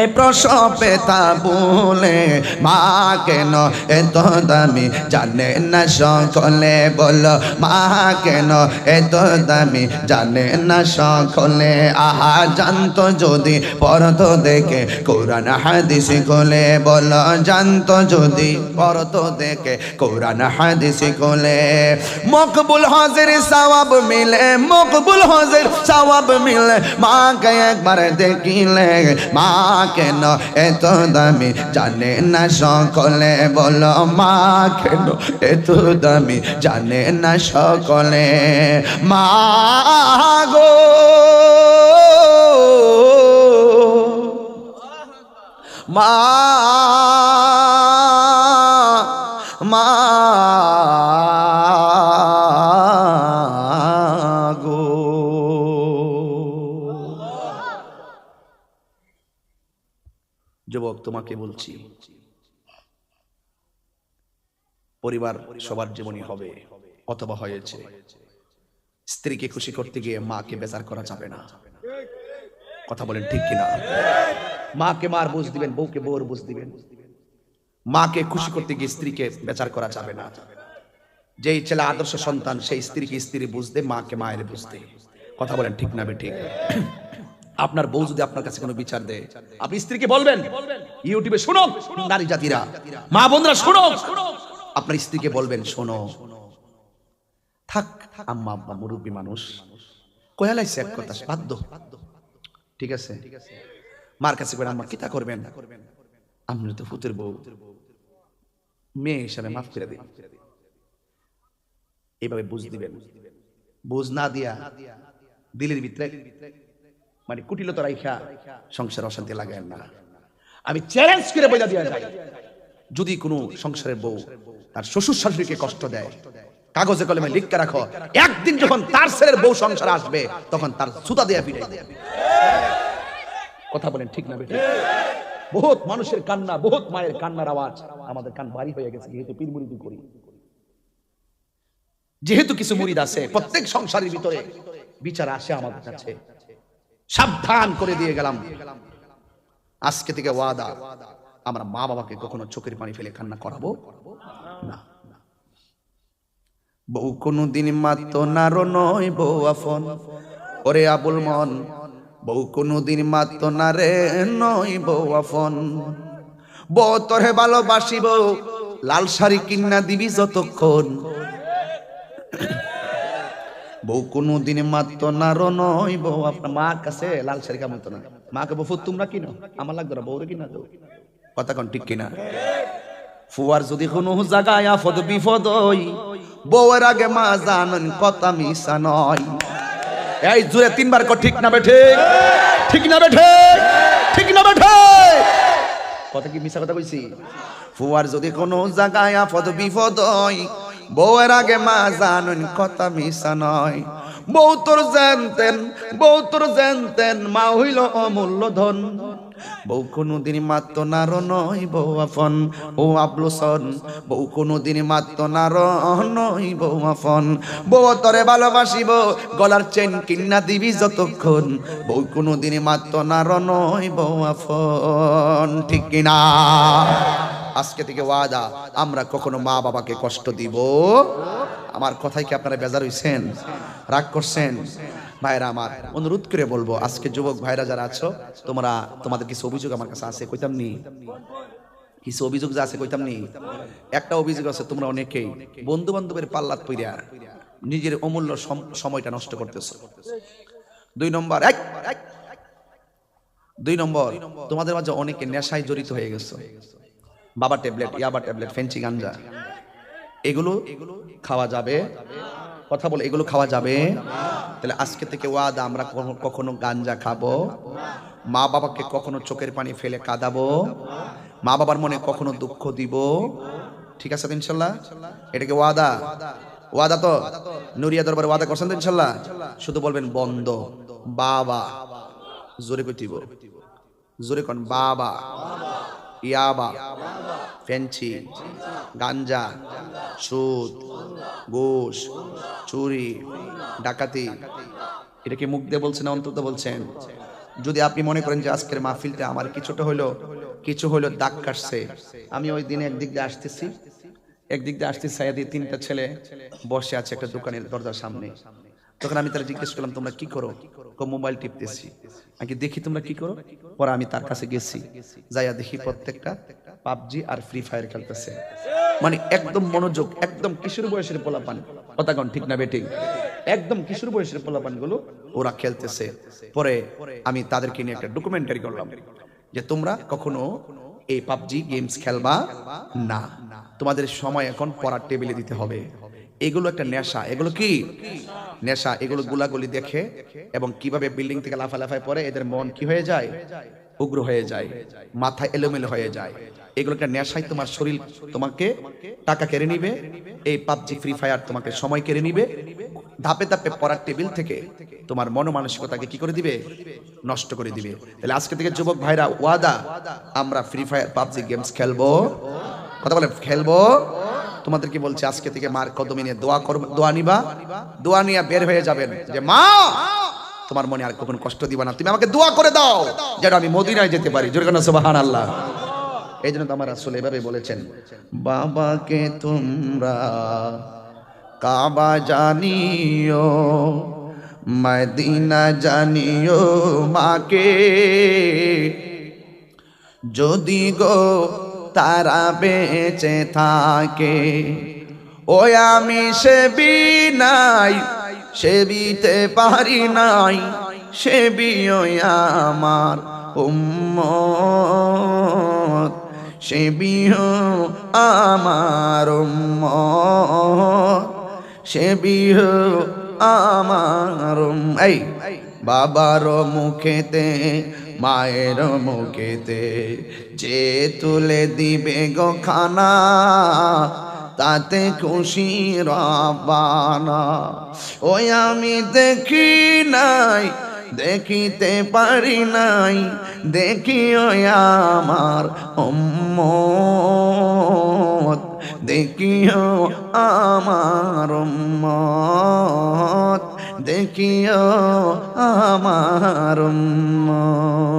এ প্রসবে তা বলে, মা কেন এত দামি জানে না সকলে, বলো মা কেন এত দামি জানে না সকলে। আহা জানতো যদি পড়তো দেখে কোরআন হাদিস খুলে, বলো জানতো যদি পড়তো দেখে কোরআন হাদিস খুলে। মকবুল হজের সওয়াব মিলে, মকবুল হজের সওয়াব মিলে, মাকে একবার দেখিলে। মা কেন এত দামি জানে না সকলে, বলো মা কেন এত দামি জানে না সকলে। মা গো মা মা গো। যুবক তোমাকে বলছি, পরিবার সবার জীবনই হবে অথবা হয়েছে। স্ত্রীকে খুশি করতে গিয়ে মাকে বেজার করা যাবে না। কথা বলেন ঠিক কিনা? মাকে মার বুঝ দিবেন, বউকে বউর বুঝ দিবেন। মাকে খুশি করতে গিয়ে স্ত্রীকে বেচার করা যাবে না। যেই ছেলে আদর্শ সন্তান সেই স্ত্রীকে স্ত্রী বুঝতে, মাকে মায়ের বুঝতে। কথা বলেন ঠিক না বেঠিক? আপনার বউ যদি আপনার কাছে কোনো বিচার দেয়, আপনি স্ত্রীকে বলবেন, ইউটিউবে শুনো নারী জাতিরা, মা বোনরা শুনো, আপনার স্ত্রীকে বলবেন, শোনো থাক আম্মা আব্বা মুরব্বী মানুষ কয়ালাইছে এক কথা বাধ্য, ঠিক আছে? মার কাছে করে আম্মা কিতা করবেন, আপনি তো ফুতের বউ, মেয়ে হিসাবে মাফ করে দিন। এইভাবে বুঝ দিবেন। বুঝ না দিয়া দিলের ভিতরে মানে কুটিলতা রাইখা সংসার অশান্তি লাগায় না। আমি চ্যালেঞ্জ করে বলে দিয়া যাই, যদি কোনো সংসারের বউ তার শ্বশুর শাশুড়িকে কষ্ট দেয়, কাগজে কলমে লিখে রাখো, একদিন যখন তার ছেলের বউ সংসার আসবে তখন তার সুতা দেয়া পিটাই দেবে। কথা বলেন ঠিক না বেটা? বহুত মানুষের কান্না, বহুত মায়ের কান্নার আওয়াজ আমাদের কান ভারী হয়ে গেছে, যেহেতু পীর মুরিদি করি, যেহেতু কিছু মুরিদ আছে। প্রত্যেক সংসারের ভিতরে বিচার আসে আমাদের কাছে। সাবধান করে দিয়ে গেলাম, আজকে থেকে ওয়াদা, আমরা মা বাবাকে কখনো চোখের পানি ফেলে কান্না করাবো না। বউ কোনদিন মাতো নারো নয় বউ আফন, ওরে আবুল মন বউ কোনদিন মাতো না রে নয় বউ আফন। বউ তোরে ভালোবাসিব, লাল শাড়ি কিনা দিবি যতক্ষণ। বউ কোনদিন মাতো নারো নয় বউ। আপনার মা কাছে লাল শাড়ি কেমন তো না, মাকে বউ তোমরা কিনো, আমার লাগতো না, বউরে কিনা দাও। কথা কোন ঠিক কিনা? ফুয়ার যদি কোনো জায়গায় আফদ বিপদ হই, বউয়ের আগে মা জানেন কথা মিশা নয়। এই জুড়ে তিনবার কর ঠিক না বেঠে? ঠিক না বেঠে? ঠিক না বেঠে? কথা কি মিশা কথা কইছি? ফুয়ার যদি কোনো জায়গায় আফদ বিপদ হই, বউয়ের আগে মা জানেন কথা মিশা নয়। বউ তোর জানতেন, বউ তোর জানতেন, মা হইল অমূল্য ধন। বউ কোনদিন মাত্র নারো নয় বউ আফন, ও আবলুসন বউ কোনদিন মাত্র নারো নয় বউ আফন। বউ তরে ভালোবাসিব, গলার চেন কিনা দিবি যতক্ষণ। বউ কোনদিন মাত্র নারো নয় বউ আফন, ঠিক কিনা? আজকে থেকে ওয়াদা, আমরা কখনো মা বাবাকে কষ্ট দিব। আমার কথাই কি আপনারা বেজার হইছেন, রাগ করছেন? ভাইরা আমার, অনুরোধ করে বলবো, আজকে যুবক ভাইরা যারা আছো, তোমরা তোমাদের কিছু অভিযোগ আমার কাছে আছে, কইতাম নি? কিছু অভিযোগ যা আছে কইতাম নি? একটা অভিযোগ আছে, তোমরা অনেকেই বন্ধু বান্ধবের পাল্লাত পইরা নিজের অমূল্য সময়টা নষ্ট করতেছো। দুই নম্বর, তোমাদের মাঝে অনেকে নেশায় জড়িত হয়ে গেছো। বাবা ট্যাবলেট, ইয়াবা ট্যাবলেট, ফেন্সি গাঞ্জা, এগুলো খাওয়া যাবে? কথা বলে, এগুলো খাওয়া যাবে? তাহলে আজকে থেকে ওয়াদা, আমরা কখনো গাঞ্জা খাবো, মা বাবাকে কখনো চোখের পানি ফেলে কাঁদাবো, মা বাবার মনে কখনো দুঃখ দিব। ঠিক আছে ইনশাল্লাহ? এটাকে ওয়াদা? ওয়াদা তো নুরিয়া দরবারে ওয়াদা করছেন তো ইনশাল্লাহ? শুধু বলবেন বন্ধ। বাবা জোরে কইতিব, জোরে কোন বাবা, ইয়াবা, ফেন্সি, গাঞ্জা, সুদ, ঘুষ, চুরি, ডাকাতি, এটা কি মুখ দিয়ে বলছেন না অন্তত বলছেন? যদি আপনি মনে করেন যে আজকের মাহফিলটা আমার কিছু হইলো দাগ কাটছে, আমি ওই দিনে একদিক দিয়ে আসতেছি, সাইয়া দিয়ে তিনটা ছেলে বসে আছে একটা দোকানের দরজার সামনে। তখন আমি তারা জিজ্ঞেস করলাম, তোমরা কি করো? মোবাইল টিপতেছি। আগে দেখি তোমরা কি করো। পরে আমি তার কাছে গেছি, যাইয়া দেখি প্রত্যেকটা পাবজি আর ফ্রি ফায়ার খেলতেছে। মানে একদম মনোযোগ, একদম কিশোর বয়সের পোলাপান। কথা কোন ঠিক না বেঠিক? একদম কিশোর বয়সের পোলাপান গুলো ওরা খেলতেছে। পরে আমি তাদেরকে নিয়ে একটা ডকুমেন্টারি করলাম। যে তোমরা কখনো এই পাবজি গেমস খেলবা না, তোমাদের সময় এখন পড়ার টেবিলে দিতে হবে। এগুলো একটা নেশা, এগুলো কি নেশা, এগুলো গুলাগুলি দেখে এবং কিভাবে বিল্ডিং থেকে লাফালাফায় পড়ে এদের মন কি হয়ে যায়, উগ্র হয়ে যায়, মাথা এলোমেলো হয়ে যায়। এগুলো একটা নেশায় তোমার শরীর তোমাকে টাকা কেড়ে নিবে, এই পাবজি ফ্রি ফায়ার তোমাকে সময় কেড়ে নিবে, ধাপে ধাপে পড়ার টেবিল থেকে তোমার মনোমানসিকতাকে কি করে দিবে, নষ্ট করে দিবে। তাহলে আজকে থেকে যুবক ভাইরা ওয়াদা, আমরা ফ্রি ফায়ার পাবজি গেমস খেলবো, কথা বলে খেলবো। তোমাদের কি বলছে, আজকে থেকে মার কদমে নিয়ে দোয়া করবে, দোয়া নিবা, দোয়া নিয়ে বের হয়ে যাবেন যে মা তোমার মনে আর কখনো কষ্ট দিবা না, তুমি আমাকে দোয়া করে দাও যেন আমি মদিনায় যেতে পারি। জোরে কেন সুবহানাল্লাহ। এই জন্য তো আমার রাসূল এভাবে বলেছেন, বাবাকে তোমরা কাবা জানিও, মদিনা জানিও মাকে, যদি গো তারা বেঁচে থাকে। ওই আমি সেবি নাই, সেবিতে পারি নাই, সেবিও আমার উম্মত, সেবিও আমার উম্মত, সেবিও আমার এই বাবার মুখেতে মায়ের মুখেতে যে তুলে দিবে গো খানা, তাতে খুশি রব্বানা। ওই আমি দেখি নাই, দেখিতে পারি নাই, দেখি ওই আমার উম্মত, দেখিও আমার উম্মত, দেখিও আমার উম্মত।